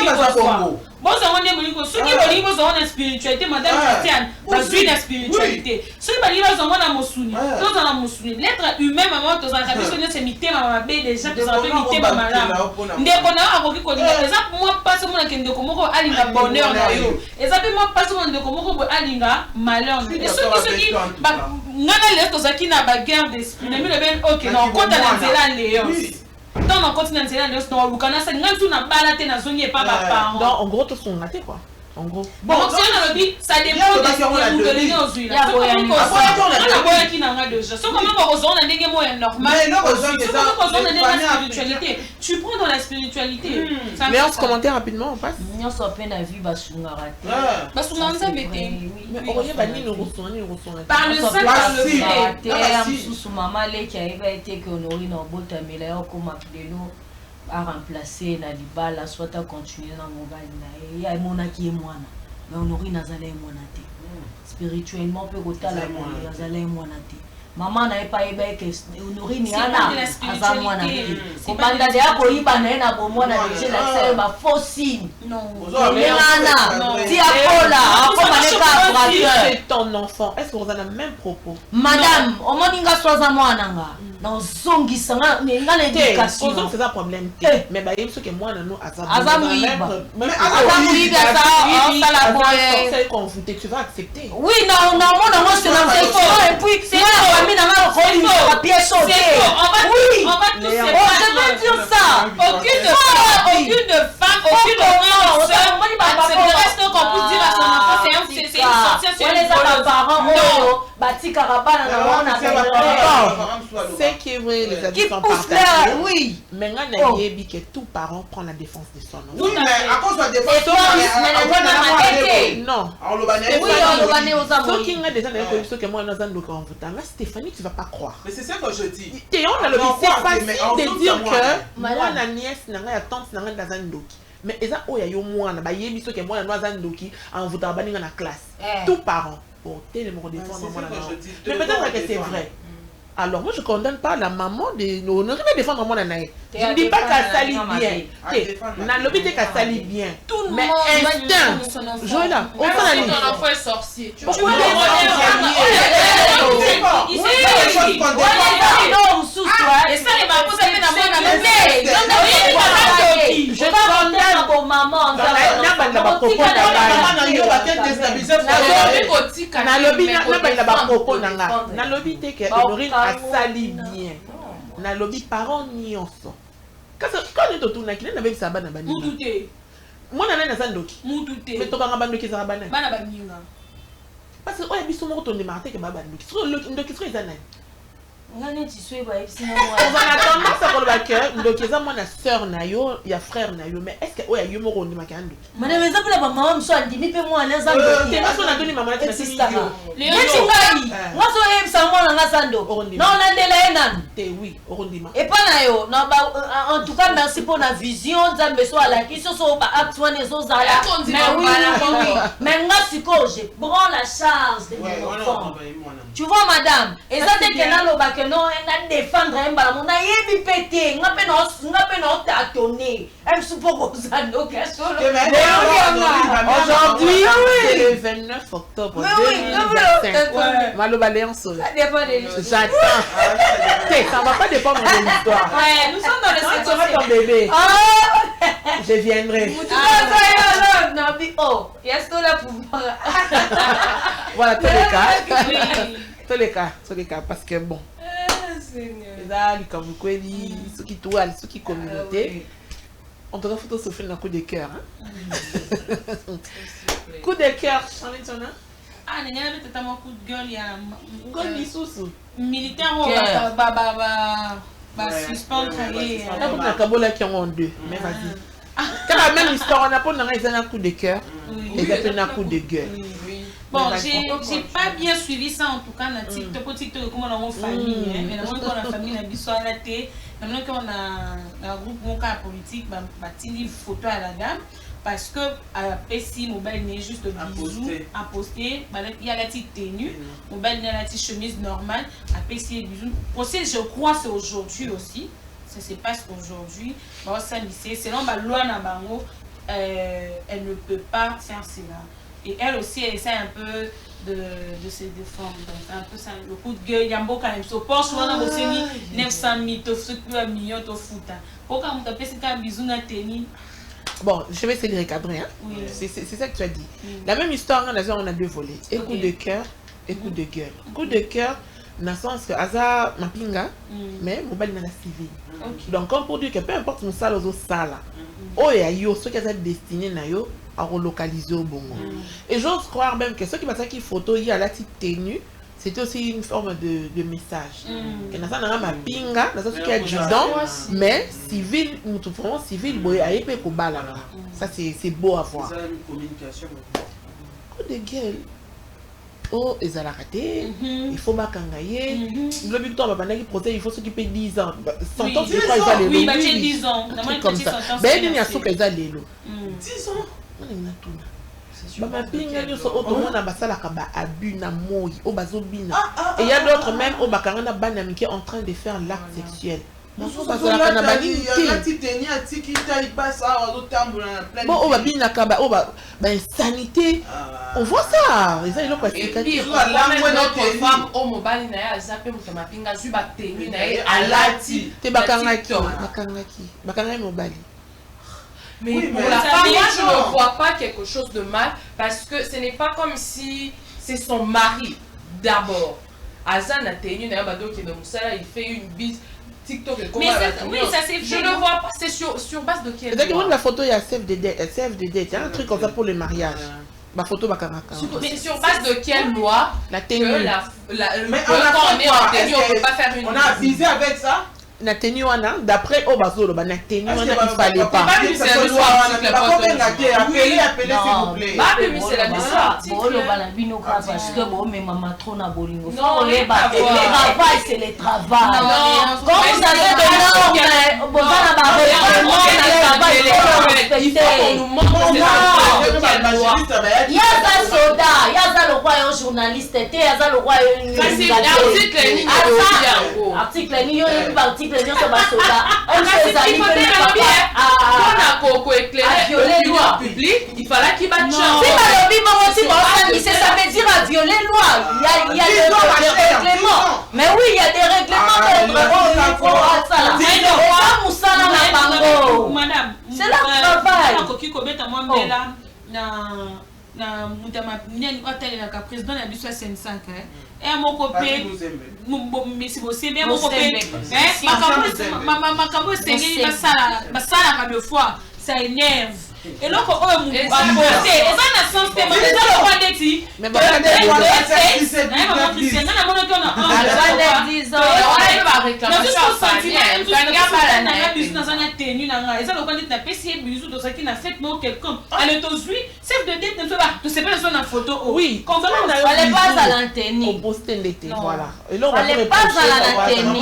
bon, ça m'a dit ceux qui vont dire la spiritualité, madame Christiane, basée la spiritualité. Ceux qui vont dire la moussouni, tous dans la moussouni. L'être humain, maman, tous en train de s'imiter, maman, déjà, tous en train d'imiter, maman. N'est qu'on a un coquille qu'on dit, exemple, moi, pas seulement qui ne comment alinga bonheur, exemple, moi, pas seulement de comment alinga malheur. Et ceux qui, n'a l'air tous qui n'a pas guerre d'esprit, n'a mis le bien, ok, non, quand on a un léon. Dans on continue à dire non Lucana c'est même tout n'a pas la tête na zone pas papa. Donc en gros tout sont ratés quoi. En gros. Bon, si on a dit ça dépend de les gens aussi là. On qui n'a pas de ça. Comment on ressent on a des mots normal. Mais non, on a des spiritualité. Tu prends dans la spiritualité. Mais on se commenter rapidement on passe. On soit peine à vivre basunga raté. Basunga ça bêté. Mais on y va ni nous ressent. Par le sein par le fait. Sous maman les qui a été que on aurait dans bota mais là comme appelé nous à remplacer la libala soit à continuer dans mon bail il y a mon qui est moi mais on aurait nazalé moi naté spirituellement peut rotar la moi nazalé moi naté maman n'avait pas aimé que on aurait ni ana azam moi naté c'est pas de yako iba na pour moi na déjà la c'est ma faux signe non mais ana si akola akoma c'est ton enfant est-ce qu'on a le même propos madame au moninga soza moi nanga dans zongi sanga nga l'éducation c'est un problème mais bah il faut que moi nous ça la bonne confronté tu vas accepter oui non moi c'est dans cette forme et puis c'est moi famille dans la pièce oui on va tous je dire ça aucune femme aucune maman c'est qu'on puisse dire à son enfant c'est une sorcière c'est les parents non bati karabana na on c'est qui est vrai les adultes sont partagés oui mais on a dit que tout parent prend la défense de son enfant oui mais à cause de la défense non ceux qui ont déjà ceux que moi dans un document Stéphanie tu vas pas croire mais c'est ça que je dis on a le c'est facile de dire que moi la nièce n'a rien tante n'a rien dans un document mais eza oya yo mwana ba yebi so ke mwana no azandoki en voudra baninga na classe tout parent pour tellement défendre mwana mais peut-être que c'est vrai alors moi je condamne pas la maman de on ne peut défendre mwana nae je ne dis pas qu'elle sali bien na lobi te qu'elle sali bien mais instinct Joëlla on va aller ton enfant est sorcier tu vois et ça les mamans ça fait dans je condamne pour maman na lobi te que Honorine asali bien na lobi parents nyonso quand on tourne qui na bebisa bana bani mututé mwana nana sandoki mututé mais to banga bandoki za bana bana baninga parce que oya biso moko to ndemarte ke baba ndoki so ndoki so ezana ngane tiswe ba ebisina moi on a tendance à croire que ndoki za mwana sœur na yo ya frère na yo mais est-ce que oya yo moko ndimaka ndoki madame exemple la maman mso andimi pe moi na za ndoki te maso na doni maman na sister ngati ngai ngaso ebisa mwana nga za ndoki non na ndela enan te oui orondima et pas na yo na en tout cas merci pour la vision nzambe so ala kiso so ba act wana zo zala mais oui mais nga siko je prends la charge de mon enfant tu vois madame et ça te que na lo ba que non nga défendre mbala mona yebi pété nga pe no tatonner elle se pour ça ndoki solo aujourd'hui c'est le 29 octobre 2025 maloba léonce j'attends ça va pas dépendre de l'histoire ouais nous sommes dans le secteur ton bébé je viendrai voilà tous les cas parce que bon ceux qui tournent ceux qui communauté on doit photo souffrir d'un coup de cœur coup de cœur Ah, il y a peut-être un coup de gueule, il y a militaire suspendre. Kabola qui ont deux. Mais vas-y. Quand la même histoire, on a pas un coup de cœur et un coup de gueule. Bon, j'ai pas bien suivi ça en tout cas dans TikTok, comment on a une famille, mais dans la famille, on a besoin de la télé, maintenant qu'on a un groupe mon cas politique, une photo à la dame, parce que PC mobile n'est juste bisous à poster, il y a la petite tenue, mobile n'a la petite chemise normale, à PC bisous. Procès, je crois c'est aujourd'hui aussi, ça se passe aujourd'hui, selon la loi Nabango, elle ne peut pas faire cela. Et elle aussi, elle essaie un peu de se défendre. Donc, un peu ça, le coup de gueule, il y a beaucoup quand même. So, Porsche, on a aussi 900 000, tu as 1 million, tu as fout. Pourquoi on t'a fait un bisou dans tennis? Bon, je vais essayer de recadrer. Hein? Oui. C'est ça que tu as dit. La même histoire, on a deux volets. Et coup de cœur et coup de gueule. Coup de cœur, dans le sens que Aza Mapinga, mais mon bal dans la civile. Donc, comme pour dire que peu importe mon salle aux salles, oh, et yo, ceux qui sont destinés à relocaliser au bon. Et j'ose croire même que ceux qui passent qui photo, il y a la petite tenue, c'était aussi une forme de message. Que dans ça, on a ma pinga, dans ça, ce qui est adjudant, mais civil, nous trouvons civil, ça c'est beau à voir. C'est une communication. Coup de gueule. Oh, ils ont raté, il faut m'acangailler. Le but de il faut s'occuper 10 ans. 100 ans, c'est quoi, ils ont les lots. Oui, 10 ans. Comme ça. Ben, il y a ceux qui ont les lots. 10 ans. Maman pinga nyoso otomona basalaka ba abus na moi o bazobina et il y a d'autres même au bakanga bana mike en train de faire l'acte sexuel. Bon o babina kaba o ba insanité. On voit ça, ils ont le quoi. Et puis notre femme au mobile na ya zape mutama pinga zu ba tenue na alati te bakanga ki bakanga mobile. Mais oui, pour la femme, moi je ne vois pas quelque chose de mal parce que ce n'est pas comme si c'est son mari d'abord. Azan a tenu, il fait une bise. TikTok, oui, ça c'est fait. Je ne vois pas, c'est sur base de quelle loi. La photo, il y a save the date, il y a un truc comme ça pour le mariage. Ma photo bakaraka. Mais sur base de quelle loi la tenue. Mais quand on est en tenue, on ne peut pas faire une. On a visé avec ça. Na tenue wana d'après Obazolo na tenue wana il fallait pas. C'est la loi appelez s'il vous plaît. C'est la loi. Bolo bana bino ka parce que bon mais maman trop na bolingo. Non, les travail c'est les travail. Non, quand vous avez de normes, bon ça na ba il faut qu'on nous montre il y a un soldat, il y a un roi et un journaliste, il y a un roi et une article ni article les gens sont pas soldats. On sait ça, il faut éclairer l'opinion publique, il fallait qu'il batte chance. Si ça veut dire à violer loi. Il y a des règlements. Mais oui, il y a des règlements. Madame, c'est leur travail. Président de la 5 et à mon copain, mais c'est aussi bien mon copain. Ma fois, ça énerve. Et là, on a et ça n'a sens que mais oui, on fallait pas à l'antenne. Voilà. Et là on fallait pas à l'antenne.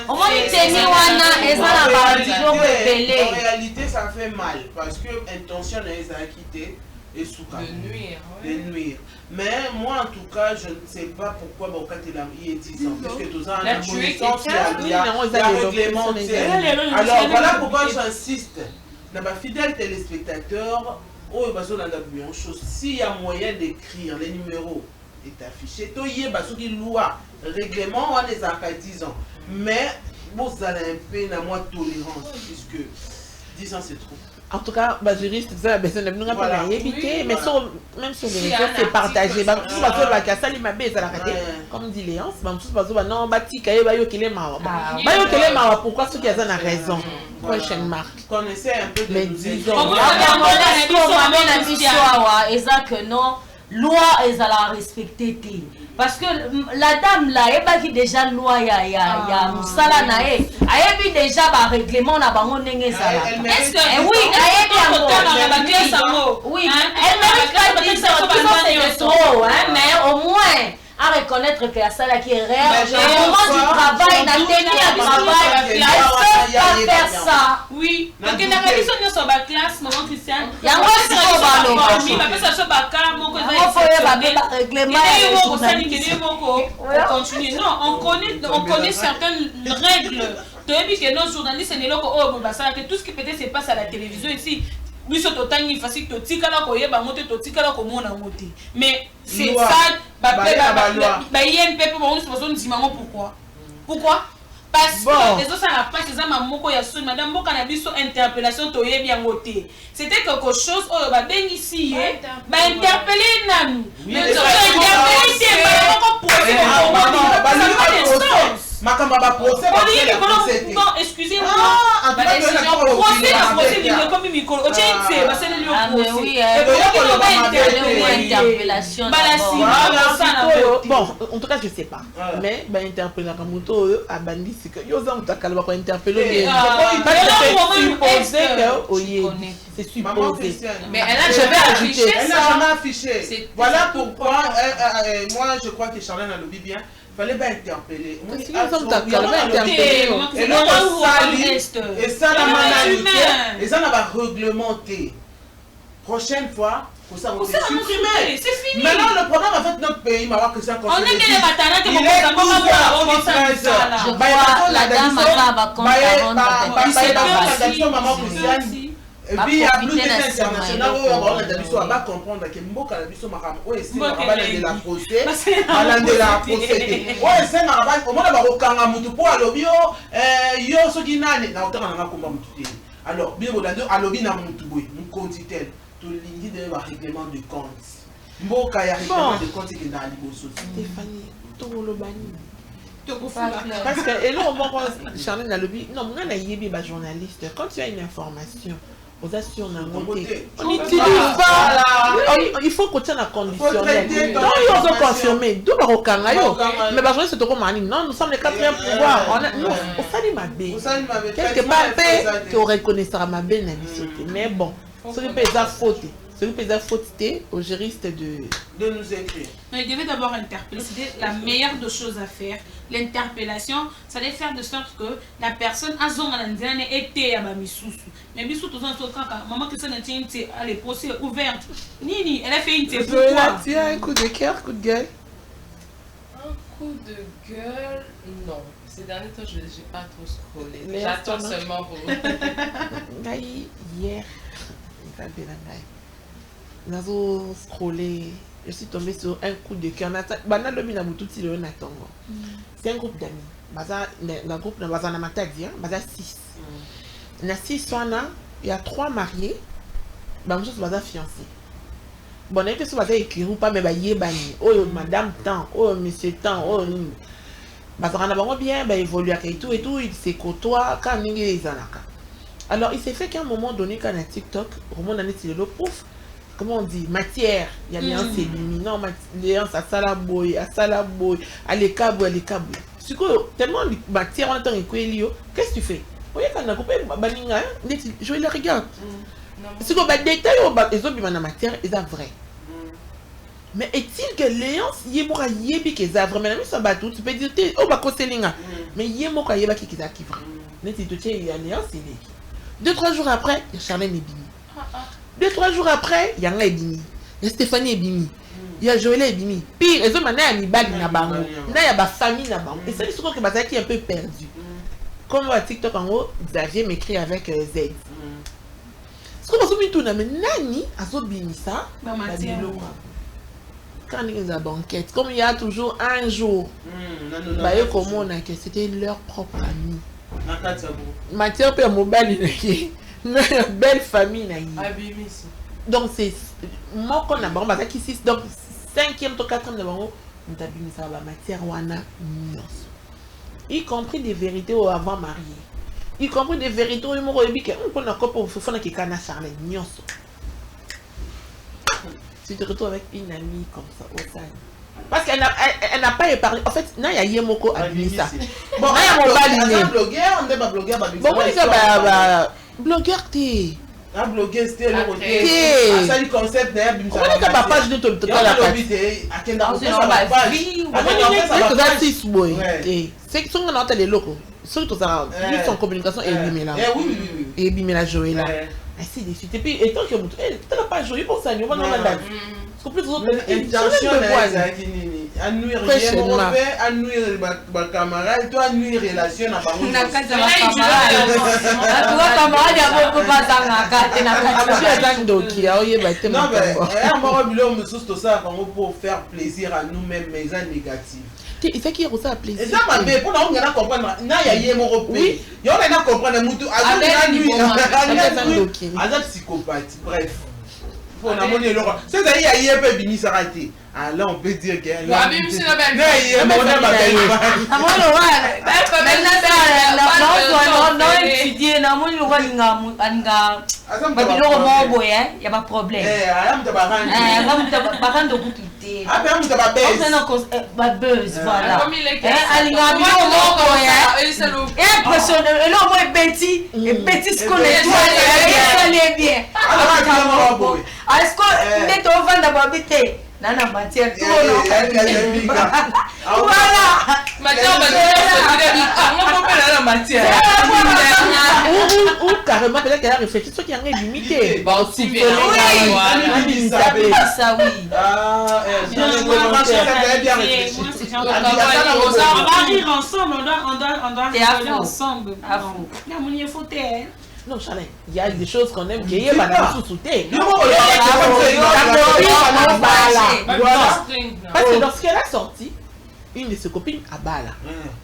On va tenir wana et ça la radio en réalité ça fait mal parce que intention est à quitter et sous de nuire. Mais moi en tout cas je ne sais pas pourquoi quand il est 10 ans parce que tous ans il y a règlement. Alors voilà pourquoi j'insiste dans ma fidèle téléspectateur s'il y a moyen d'écrire les numéros est affiché to y ba soki loi règlement on les a 10 ans mais vous allez un peu na moi tolérance puisque 10 ans c'est trop. En tout cas, les juristes, ça mais même sur les réseaux, c'est partagé. Comme dit Léance, pourquoi ceux qui ont raison? Prochaine marque. Connaissez un peu de mais disons. Que non, loi ezala respecté te parce que la dame là ebaki déjà loi ya musala na ye ayebi déjà ba règlement na bango ndenge ezala Est-ce que oui ayebi yango oui elle mérite pas de dire ça c'est trop mais au moins à reconnaître que la salle qui est réelle, au moment du travail, la tenue à travail, elle ne peut pas faire ça. Oui, donc il y a des gens sur la classe, maman Christiane. Il y a un autre qui va il y a des gens sur la classe, mon cousin, il non, on connaît certaines règles. Tu as vu que nos journalistes, c'est que tout ce qui peut-être se passe à la télévision ici. Mais c'est ça, pourquoi? Parce que les autres, ça n'a pas ces âmes, madame Boka n'a vu son interpellation, c'était quelque chose, oh, bah, ben ici, bah, interpeller Nanou. Mais tu vas interpeller, excusez-moi. Bon, en tout cas, je sais pas. Mais, interpeller Kamuto, à Bandi, c'est que c'est supposé. Mais elle a jamais affiché. Voilà pourquoi, moi je crois que Charlène a le dit bien. Il fallait pas interpeller. Et ça, la manalité, et ça, on va réglementer. Prochaine fois, pour ça, on va supprimer. C'est fini. Maintenant, le problème avec notre pays, ma que ça on est que les batailles qui la dame et puis il y a plus international où on va comprendre que Mboka la biso makam o esi na de la procès de la procès o esi na ba o mona ba kokanga mutu po alobi yo soki nani na otaka na komba mutu te alors bien bodando alobi na mutu boy mu kontitel to lingi de ba règlement de compte Mboka ya règlement de compte qui na liboso Stéphanie to lobani parce que et là on va Charlène a lobby non moi na yebi ba journaliste quand tu as une information on n'utilise pas. Il faut qu'on tienne la conditionnelle. Non, ils ont confirmé. D'où va mais c'est trop mal. Non, nous sommes les quatrième pouvoir. On salue ma belle. Quelque part, tu reconnaîtra ma belle. Mais bon, ce qui peut être faute. Ce qui peut être faute aux juristes de nous écrire. Il devait d'abord interpeller. C'était la meilleure des choses à faire. L'interpellation, ça allait faire de sorte que la personne a son été à ma missoussou. Mais bisous tout ça, maman que ça n'a tient à les procès ouvertes. Nini, elle a fait une tête. Pourquoi? Tu as un coup de cœur, coup de gueule? Un coup de gueule, non. Ces derniers temps, je n'ai pas trop scrollé. J'attends seulement pour hier, nous scrollé. Je suis tombée sur un coup de cœur. C'est un groupe d'amis. Le groupe de Bazana Matadi, Baza 6. Il y a 6 il y a 3 mariés. Je suis fiancé. Bon, je suis écrit ou pas, mais oh, madame tant, oh, monsieur tant, oh, bien, évolue et tout, il se côtoie quand il est alors, il s'est fait qu'à un moment donné, quand on a TikTok, comment on dit, matière, il y a l'alliance non, l'alliance à salaboy, allez cabou. C'est quoi, tellement matière, on entend qu'est-ce que tu fais? Je le regarde. C'est quoi, détail, ils ont bien la matière, ils ont vrai. Mais est-il que l'alliance, il y a vrai, tu peux dire, oh, mais il y a vrai. Il y a l'alliance, il est. 2-3 jours après, il y a Charlène et Bini. 2-3 jours après, il y a Nga et Bini. Il y a Stéphanie et Bini. Il y a Joël et Bini. Pire, ils ont un bag na bango. Il y a ma famille na bango. Et ça, c'est ce que Bazaki qui est un peu perdu. Comme à TikTok en haut, Xavier m'écrit avec Z. Ce qu'on va se mettre mais Nani a so Bini ça. Quand ils ont la banquette, comme il y a toujours un jour, c'était leur propre ami. Matière pour mobile, belle famille. Donc c'est moi qu'on a bon bah qui donc 5e ou 4e d'abord on t'a bien ça la matière wana y compris des vérités avant marié y compris des vérités où on a quoi pour faire qui kana Charlène nyonso tu te retrouves avec une amie comme ça au sein. Parce qu'elle n'a pas épargné. En fait, il y a Yemoko à ça. Bon, il y a un blogueur, on n'est pas blogueur. Bon, blogueur, t'es. Un blogueur, c'était le côté. Ça, le concept d'ailleurs. On a pas page de ton total la page. C'est que son nom est loco. Surtout ça, son communication est élimée là. Oui. Et bien la jouer là. Ainsi de suite. Et puis, et tant que tu n'as pas joué pour ça, on va dans la date. Parce que plus d'autres intention à nuire à nuire ma camarade, toi à nuire relation à par na kati ya camarade camarade ya beaucoup bazanga kati na kati ya zandoki ya oyeba te non mais un mort bilo mususu to ça pour faire plaisir à nous-mêmes mais ça négatif. Il fait qu'il reçoit plaisir. Et ça m'a fait pour nous on comprendre na ya yemo repé. Yo on a comprendre mutu azana nuire azana psychopathe bref. On a monnaie l'or. C'est ça il y a yépe bini s'arrêter. Ah là on peut dire que là même si la belle non on a pas étudier na moni lo anga babiloko mo boye ya ba problème bakando kutute ah ben on ba buzz voilà alinga biloko mo boye impressionné et là moi petit ce qu'on est bien est-ce que n'est on vend d'abord bité nana matière tout non voilà matière matière ou carrément peut-être qu'elle a réfléchi ce qui est limité bon si bien ça oui on va rire ensemble on doit rigoler ensemble il faut taire. Non, Chanel, il y a des choses qu'on aime qu'il y ait pas de sous-souté. Parce que lorsqu'elle a sorti, une de ses copines a bala.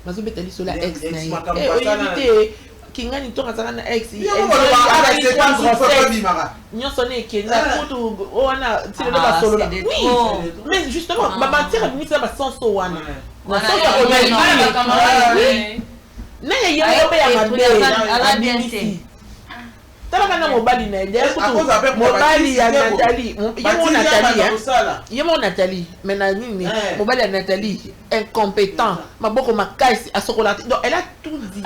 Mazo betali sur la ex na ye. Et éviter kingani tonga sana ex. Nyonso ne kenza kutu ona tile ba solo. Oui. Mais justement, ma mentir est ça ba senso wana. Na senso na ya yebo ya mabe. Talaka mobali na ide mobali ya Nathalie yemo Nathalie mais na nini mobali ya Nathalie incompétent maboko makasi asokola donc elle a tout dit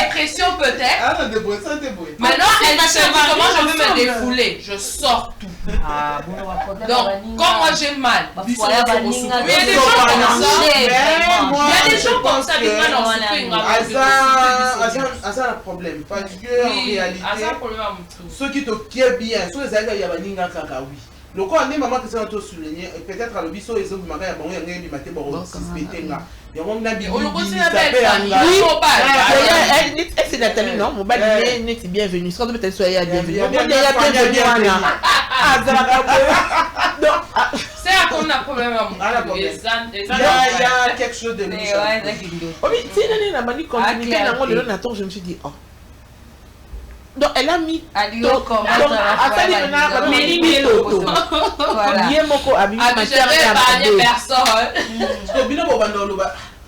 dépression peut-être maintenant elle m'a dit comment je veux me défouler je sors tout donc quand moi j'ai mal il y a des gens comme ça avec moi dans ce un problème parce que en réalité ceux qui te kiffent bien ceux les aïeux il y a baninga kaka oui le quoi on est maman que ça to souligner peut-être à le biso et ça vous marquez bon il y a un bi maté bon suspectenga il y a mon nabi elle c'est Nathalie non mon bali n'est bienvenue quand tu sois bienvenue c'est à qu'on a problème à mon il y a quelque chose de méchant oui si na mani continuité na moi le Nathan je me suis dit oh donc elle a mis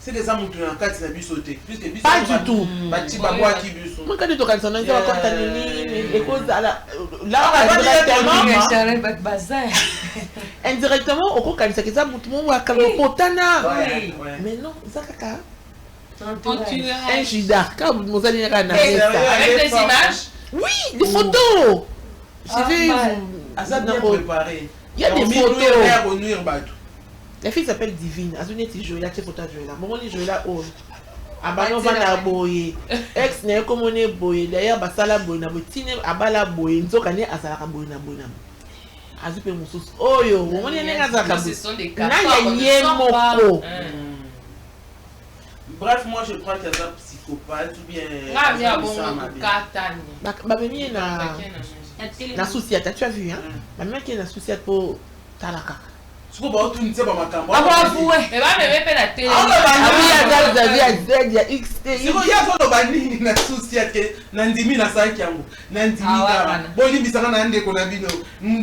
c'est des amours qui ont quatre abus sautés puisque pas du tout moi quand tu toques son nom indirectement au cours quand ça mais non ça caca un judas comme nous allons avec des images oui des photos je vais il y a des photos la fille s'appelle Divine azune ti jouer là tes photos jouer là moment ni jouer là oh abano vana boye ex ne komone boye d'ailleurs basala boye na botine abala boye nzoka ne azala ka boye na azupe mususu oyo moment ni nenga zaka na ya yemoko. Bref, moi je crois qu'elle est un psychopathe ou bien. Na souciate, tu as vu hein? Ma mère qui est na souciate pour Talaka. Tu peux pas tout dire ma cambo. Ah bah vous mais va me mettre la télé. Ah oui, il y a XT. C'est quoi il y a solo bani na souciate que nandimi na sanki yango. Nandimi na. Bon ni bisaka na ndeko na bino.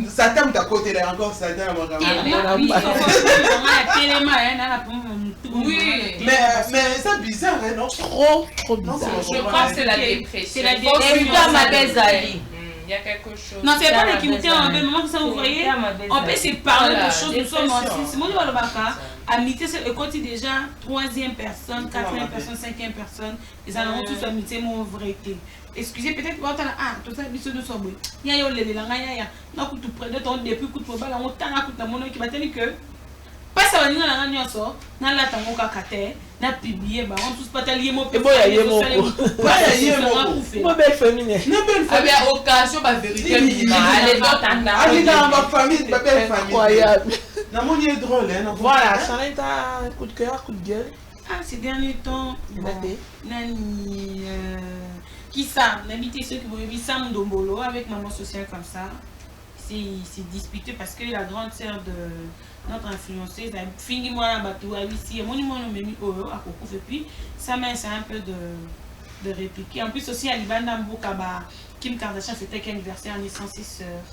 Satan ta côté là encore Satan ma cambo. Oui, mais c'est bizarre, hein, non? Trop bizarre. Je crois que c'est la dépression. C'est la dépression. Il y a quelque chose. Non, c'est pas l'intimité en même moment que ça, vous voyez. On peut se parler de choses, nous sommes ensemble. C'est mon niveau de baka. Amitié, c'est le côté déjà 3e personne, 4e personne, 5e personne. Ils en ont tous amitié, mon vrai. Excusez, peut-être que tout ça, nous sommes. Il y a eu le langa, non, tu prends ton depuis coup de mobile, on t'a un mon qui va te dire que. Pas ça, on a un yoso, n'a la tango kakate, n'a publié, bah, on tous pas t'allier mon peu. Pas y a mon belle famille. Avec occasion, ma vérité, allez dans ma famille, ma belle famille. Incroyable. Dans mon est drôle, hein. Voilà, ça a été un coup de cœur, coup de gueule. Ah, ces derniers temps, Nani, qui ça, n'habitez ceux qui vont vivre Sam Dombolo avec maman sociale comme ça. C'est disputé parce que la grande sœur de notre influenceuse a fini moi la bateau ici et mon numéro même Oro à Coco et puis ça m'essaie un peu de répliquer. En plus aussi à Libanda Mbokaba Kim Kardashian fêtait l'anniversaire naissance ses sœurs.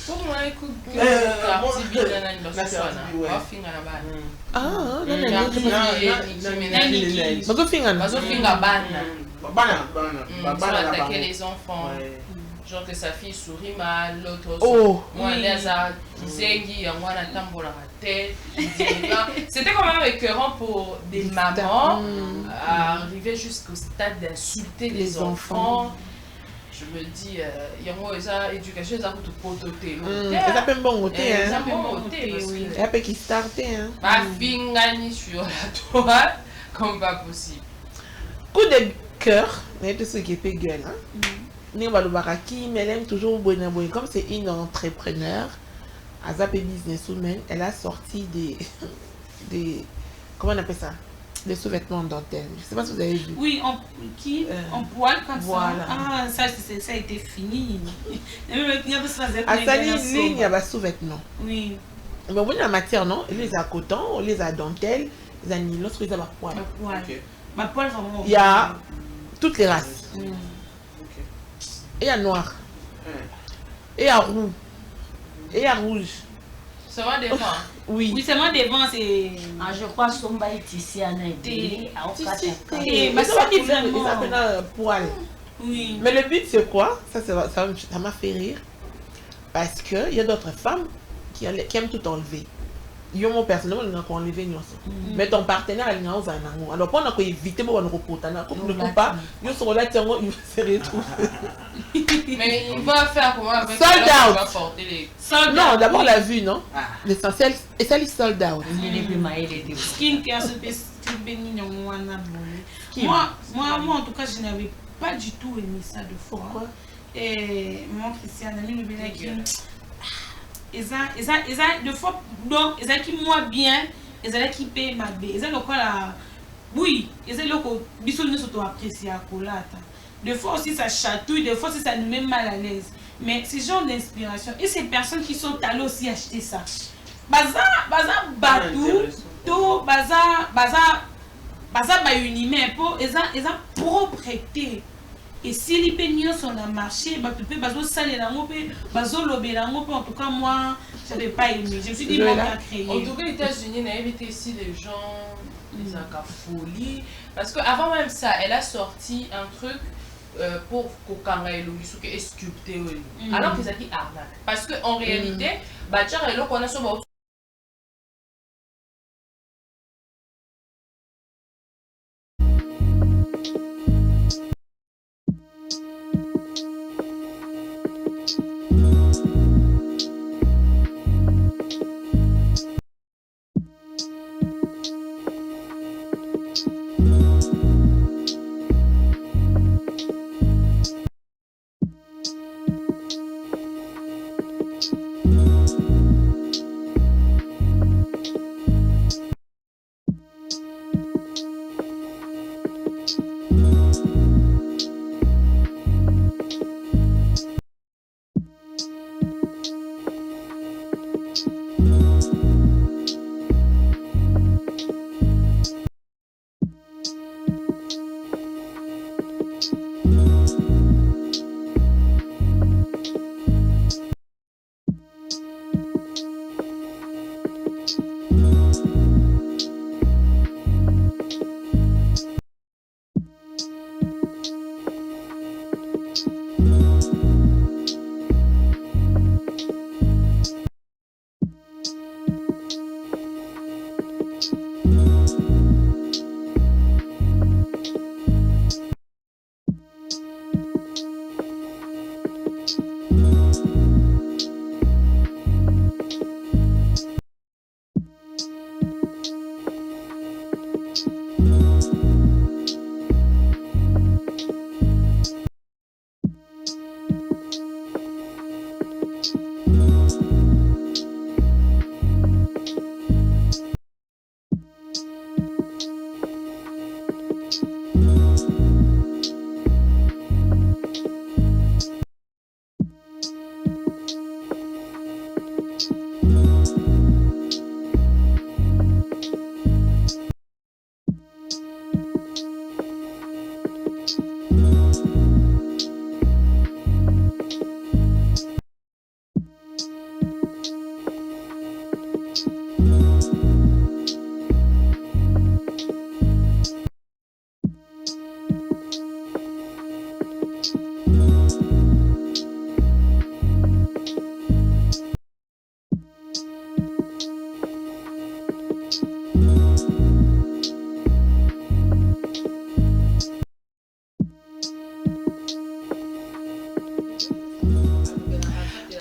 Pour moi écoute Cardi B dans l'anniversaire on finit la balle. Ah, attaquer les enfants. Genre que sa fille sourit mal, l'autre moi c'était quand même récurrent pour des mamans à arriver jusqu'au stade d'insulter les enfants. Je me dis, il y a moi éducation, ça coûte pour doter. Ça peut bon côté, ça peut bon côté. Il y a pas qui starter, hein. Ma fille gagne sur la toile, comme pas possible. Coup de cœur, mais tout ce qui est fait gueule, hein. Baraki, mais elle aime toujours bonne. Comme c'est une entrepreneur, Azap businesswoman, elle a sorti des comment on appelle ça, des sous-vêtements en dentelle. Je sais pas si vous avez vu. Oui, en poil comme voilà. Ça. Ah, ça a été fini. À Sali, il y a des sous-vêtements. Oui. Mais bon, la matière, non, il les a coton, on les a dentelle, les a nylon, ils ont poil. Ma poil vraiment. Il y a toutes les races. Et à noir, et à roux, et à rouge. Ça va devant. Oui. Oui, c'est moi devant, c'est. Ah, je crois que Somba est ici à Naïdé. Mais ça va différent, ils appellent un poil. Oui. Mais le but c'est quoi? Ça m'a fait rire. Parce qu'il y a d'autres femmes qui aiment tout enlever. Yo mon personnellement on a enlevé nous mais ton partenaire il a osé nango alors pour on éviter pour on reporter comme ne pas yo sur la tiango il se retrouve mais il va faire comment avec sold out non d'abord la vue non l'essentiel et ça les sold out skin care c'est béni moi en tout cas je n'avais pas du tout aimé ça de fois et mon Christian ami le béni qui de fois donc ils qui moi bien ils qui paye ma bé ils le quoi là oui ils le quoi bisous nous surtout apprécier à colata des fois aussi ça chatouille des fois aussi ça nous met mal à l'aise mais ces genre d'inspiration et ces personnes qui sont allées aussi acheter ça bazar batou tout bazar ba unimé pour ils ont propreté. Et si les peignons sont dans le marché, bah tu peux saler la mope, lober la mope. En tout cas moi, je n'avais pas aimé. Je me suis dit moi à créer. En tout cas, les États-Unis n'a évité ici les gens, les folie, parce que avant même ça, elle a sorti un truc pour Kokanga et Logisu qui est sculpté alors qu'ils ont dit arnaque. Parce que en réalité, bah tiens, elle qu'on a sur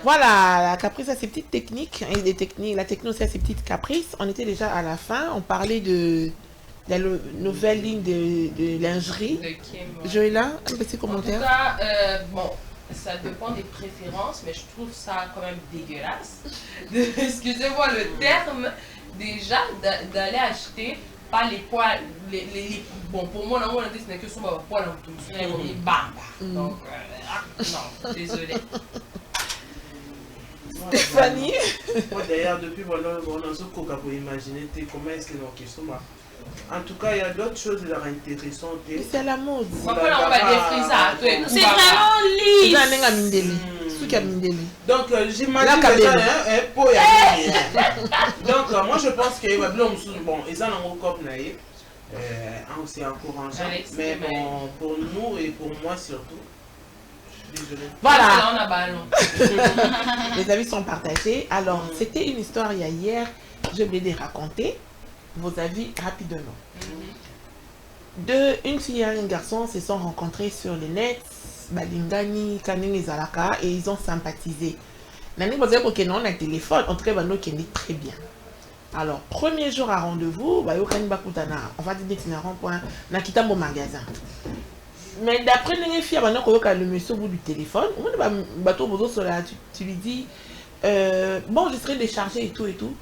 Voilà, la caprice a ses petites techniques, et des techniques, la techno aussi a ses petites caprices. On était déjà à la fin, on parlait de la nouvelle ligne de lingerie. De Kim. Joëla, un petit En commentaire. tout cas, bon, ça dépend des préférences, mais je trouve ça quand même dégueulasse. Excusez-moi le terme, déjà, d'aller acheter pas les poils, bon, pour moi, ce n'est que sur ma poil en tout, c'est comme les bambas. Donc, non, désolé. Stéphanie. Moi d'ailleurs, depuis voilà, on a ce qu'on peut imaginer comment est-ce que l'on question. En tout cas, il y a d'autres choses intéressantes. C'est à la mode. On va défriser ça. C'est vraiment lisse. Donc, j'imagine déjà donc, moi je pense que bon, ils ont un cop naïf. C'est encourageant. Mais bon, pour nous et pour moi surtout. Voilà. Les avis sont partagés. Alors, c'était une histoire hier. Je vais les raconter. Vos avis rapidement. Une fille et un garçon se sont rencontrés sur les nets. Balingani, Kanini, Zalaka, et ils ont sympathisé. Nani vous avez que non, on a téléphone. En tout cas, on est très bien. Alors, premier jour à rendez-vous, on va dire que point, on a quitté mon magasin. Mais d'après les filles, le monsieur au bout du téléphone, tu lui dis bon, je serai déchargé et tout.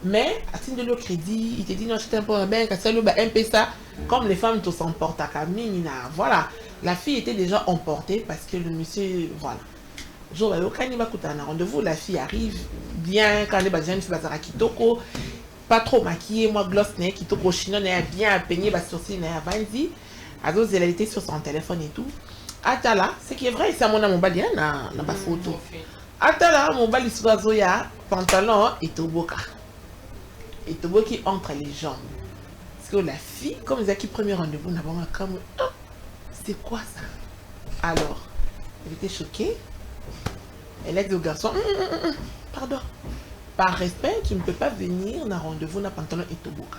Mais à titre de le crédit, il te dit non, je t'ai un peu un peu ça. Comme les femmes, tout s'emportent à Camille. Voilà. La fille était déjà emportée parce que le monsieur, voilà. Jour rendez-vous, la fille arrive bien quand les bajans se basent à Kitoko, pas trop maquillée, moi gloss n'est Kitoko chino n'est bien peigné, bas sourcil n'est bandi. Alors elle était sur son téléphone et tout. Atala, ce qui est vrai, c'est mon mobile na ma photo. Atala, mon mobile sur Zoya, pantalon et toboka. Et toboki entre les jambes. Parce que la fille, comme ils ont qui premier rendez-vous, n'a pas comme c'est quoi ça? Alors, elle était choquée. Elle a dit au garçon, pardon, par respect, tu ne peux pas venir dans rendez-vous dans pantalon et toboka.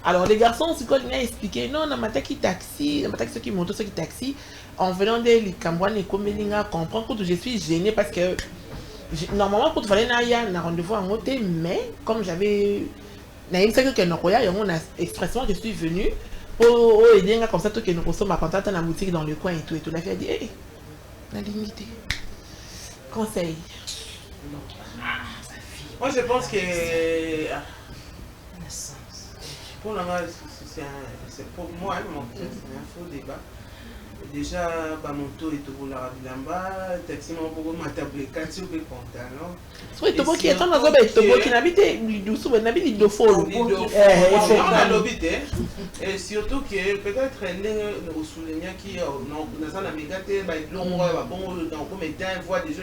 Alors les garçons, c'est quoi ils ont expliqué, non, dans ma taxi, qui moto, ceux qui taxi, en venant de l'Icambouane et Komelinga, comprendre que je suis gênée parce que normalement, pour te faire un rendez-vous en hôtel, mais comme j'avais, on a expressément, je suis venue pour aider comme ça, tout que nous consommons ma pantalon dans la boutique dans le coin et tout. Et tout. La fille a dit, hé, la dignité. Conseil. Moi, je pense que pour moi, c'est un faux débat. Déjà, moto et tout la bilamba, taxi mon matable, quand tu veux pantalon. Oui, tu vois qui attend dans un bateau qui n'habite doucement, n'habite de faux. Et surtout que peut-être au soulignement qui dans un amigaté, l'homme bon dans comme étant voit des gens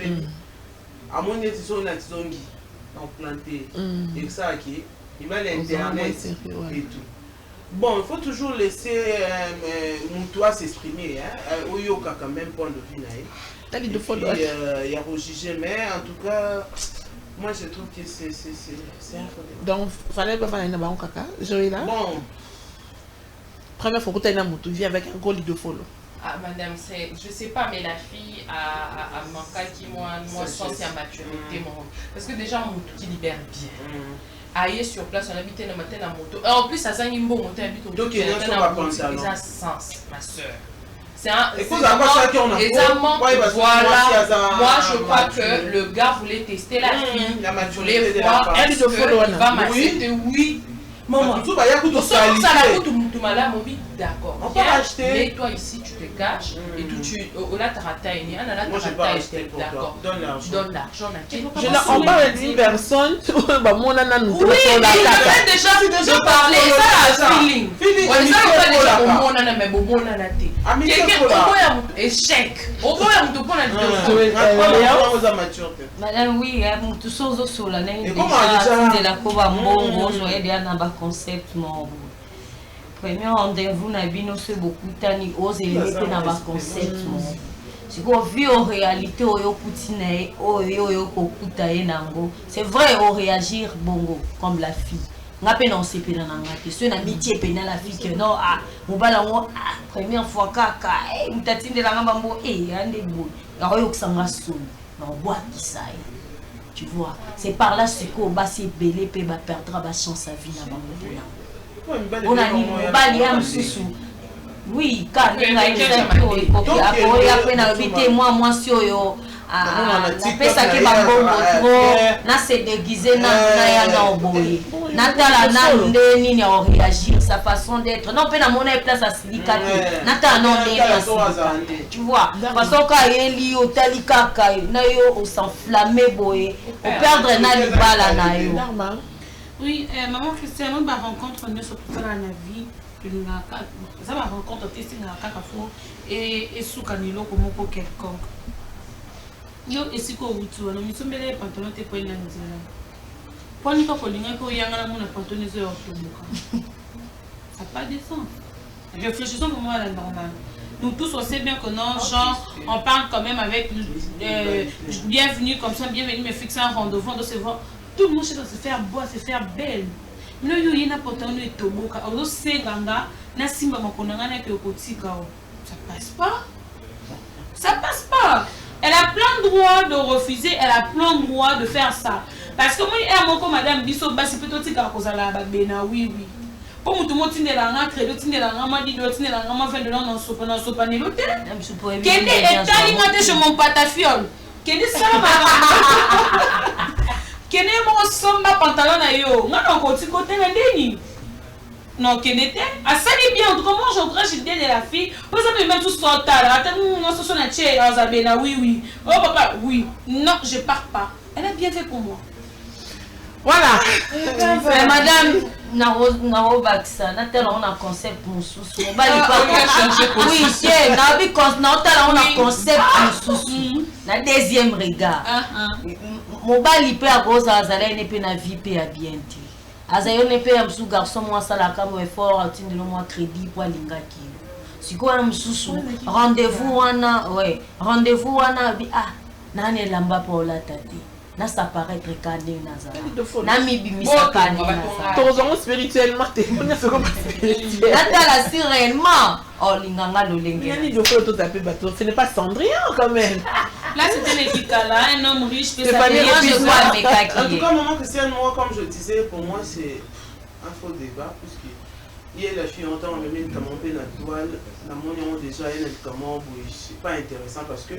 à mon avis sont là zongi en planté et ça qui il va l'internet et tout. Bon, il faut toujours laisser Moutoua s'exprimer, au yoga quand même point de vue. Il y a Roger, mais en tout cas, moi je trouve que c'est un faux. Donc, il fallait pas faire un baron caca. Joëla. Bon. Première fois que tu as un Moutou, vient avec un gros lit de follow. Ah, madame, je sais pas, mais la fille a manqué qui moi sens à maturité. Parce que déjà, Moutou qui libère bien. Aïe sur place, on habitait le matin à moto. En plus, ça s'est un bon monté habite au donc il y a un sens, ma soeur. C'est un voilà. Moi, je crois que le gars voulait tester la fille. Il voulait voir est-ce qu'il va m'accepter. Oui. Maman, tout ça là, mon bide, d'accord. On peut acheter. Mais toi ici, tu te caches et tout tu là tu rates. Moi je vais acheter pour toi. Donne l'argent. Tu donnes l'argent. Je n'en parle d'une personne. Bah mon nana nous. Oui, mais déjà de parler ça la feeling. On ça déjà mon nana mais bon nana té. Quelqu'un au échec. Au moins on te prend la madame oui, tout ça aux sola né. De la coba mbongo, joie de anamba concept mon premier rendez-vous na bino c'est beaucoup tani ose mettre na ba concept mon si ko vi en réalité oyo kutine oyo kokutaye nango c'est vrai on réagir bongo comme la fille ngape na osepela na ngate so na mitié pena la vie que non ah mobala ngo première fois kaka mutatindela ngamba mbo ande bo ngayo kusanga soni na boîte kisai tu vois c'est par là ce que ba se belé pe ba perdra ba chance à vie na bango on a ni mobali ya msusu oui car nga exemple ko apoya pena bité moi si oyo pesa ki bambongo trop na se déguiser na ya na oboye na tala na nde nini a réagir sa façon d'être non pe na mona place à silika na tala non nde tu vois parce que eli o tali kaka na yo o s'enflammer boye o perdre na libala na yo oui maman Christiane on va rencontre nous surtout dans la vie ça va rencontre testing na kaka fo et soukanilo comme quelconque yo esiko wutu wana misombele pantalon te poina nzela poni ko kolinga ko yanga na pantalon zo yotomuka ça pas de sens réfléchissons pour moi à la normale nous tous on sait bien que non genre on parle quand même avec bienvenue comme ça bienvenue me fixer un rendez-vous on doit se voir tout le monde cherche à se faire beau se faire belle mais yo yina pantalon etomuka ozo senganga na simba makonanga na ke kotika ça passe pas. Elle a plein de droit de refuser, elle a plein de droit de faire ça. Parce que moi, comme madame Bisso, c'est plutôt que la bena, oui. Pour tout le monde, il y a un crédit, il y a un madi, il y a un fin de l'an dans ce panel. Quel est alimenté chez mon patafiole? Quel est ça? Quel est mon somba pantalon à yo? Non, côté non, qu'elle était. Ah, ça n'est bien. Comment je crache l'idée de la fille? Vous avez même tout ça. Oui. Oh, papa, oui. Non, je pars pas. Elle a bien fait pour moi. Voilà. Mais madame, Naro Baksa, on a un concept pour sous. On va lui parler. Oui, c'est. On a un concept pour sous. La deuxième regard. Mon bal, il peut avoir un n'est pas une vie, peut à bien dire. Azayo ne pe amsu garçon moi sala kama effort atindelo moi crédit pour lingaki siko amsusu rendez-vous wana bi nane lamba pour la tati na ça paraît très cané nazala na mibimisa cané nazala tozo spirituellement te on est comme spirituel natala si réellement linganga lo lengé yani do faut tout taper bateau ce n'est pas Cendrillon quand même là c'était l'équicala un homme riche que ça en tout cas maman Christiane moi comme je disais pour moi c'est un faux débat puisque hier la fille entend même comment on la toile la moyen déjà elle comment c'est pas intéressant parce que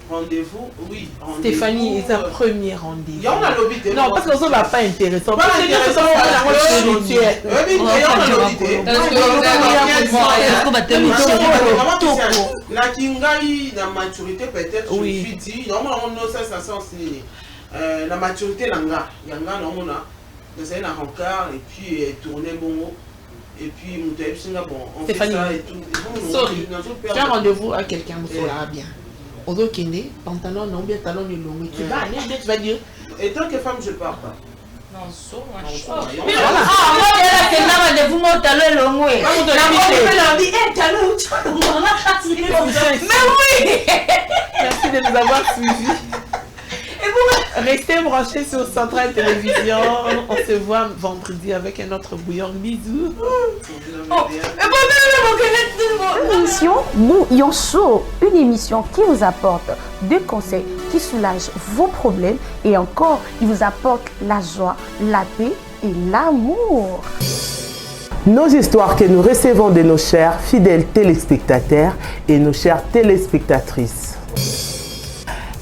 rendez-vous oui Stéphanie est sa première rendez-vous il y a lobby non parce que ça va pas intéressant pas intéressant la kingai la maturité peut-être je suis dit normalement ça sens la maturité langa yanga normalement c'est un rencard et puis tourner bon et puis on fait ça et tout. Sorry, tu as rendez-vous à quelqu'un, vous là bien. Ozo Kende, pantalon non bien talon de long. Tu vas aller, tu vas dire. Et tant que femme, je pars pas. Non, so, mais voilà. Moi, c'est là rendez-vous mon talon long. Mais oui. Merci de nous avoir suivis. Restez branchés sur Centrale Télévision. On se voit vendredi avec un autre bouillon. Bisous. L'émission Bouillon Chaud, une émission qui vous apporte des conseils qui soulagent vos problèmes et encore, il vous apporte la joie, la paix et l'amour. Nos histoires que nous recevons de nos chers fidèles téléspectateurs et nos chères téléspectatrices.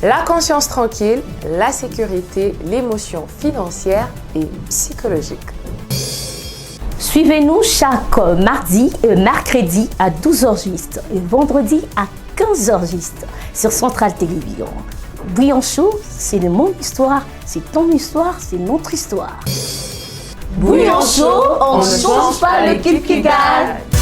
La conscience tranquille, la sécurité, l'émotion financière et psychologique. Suivez-nous chaque mardi et mercredi à 12h juste et vendredi à 15h juste sur Centrale Télévision. Bouillon Chaud, c'est de mon histoire, c'est ton histoire, c'est notre histoire. Bouillon Chaud, on ne change pas l'équipe qui gagne.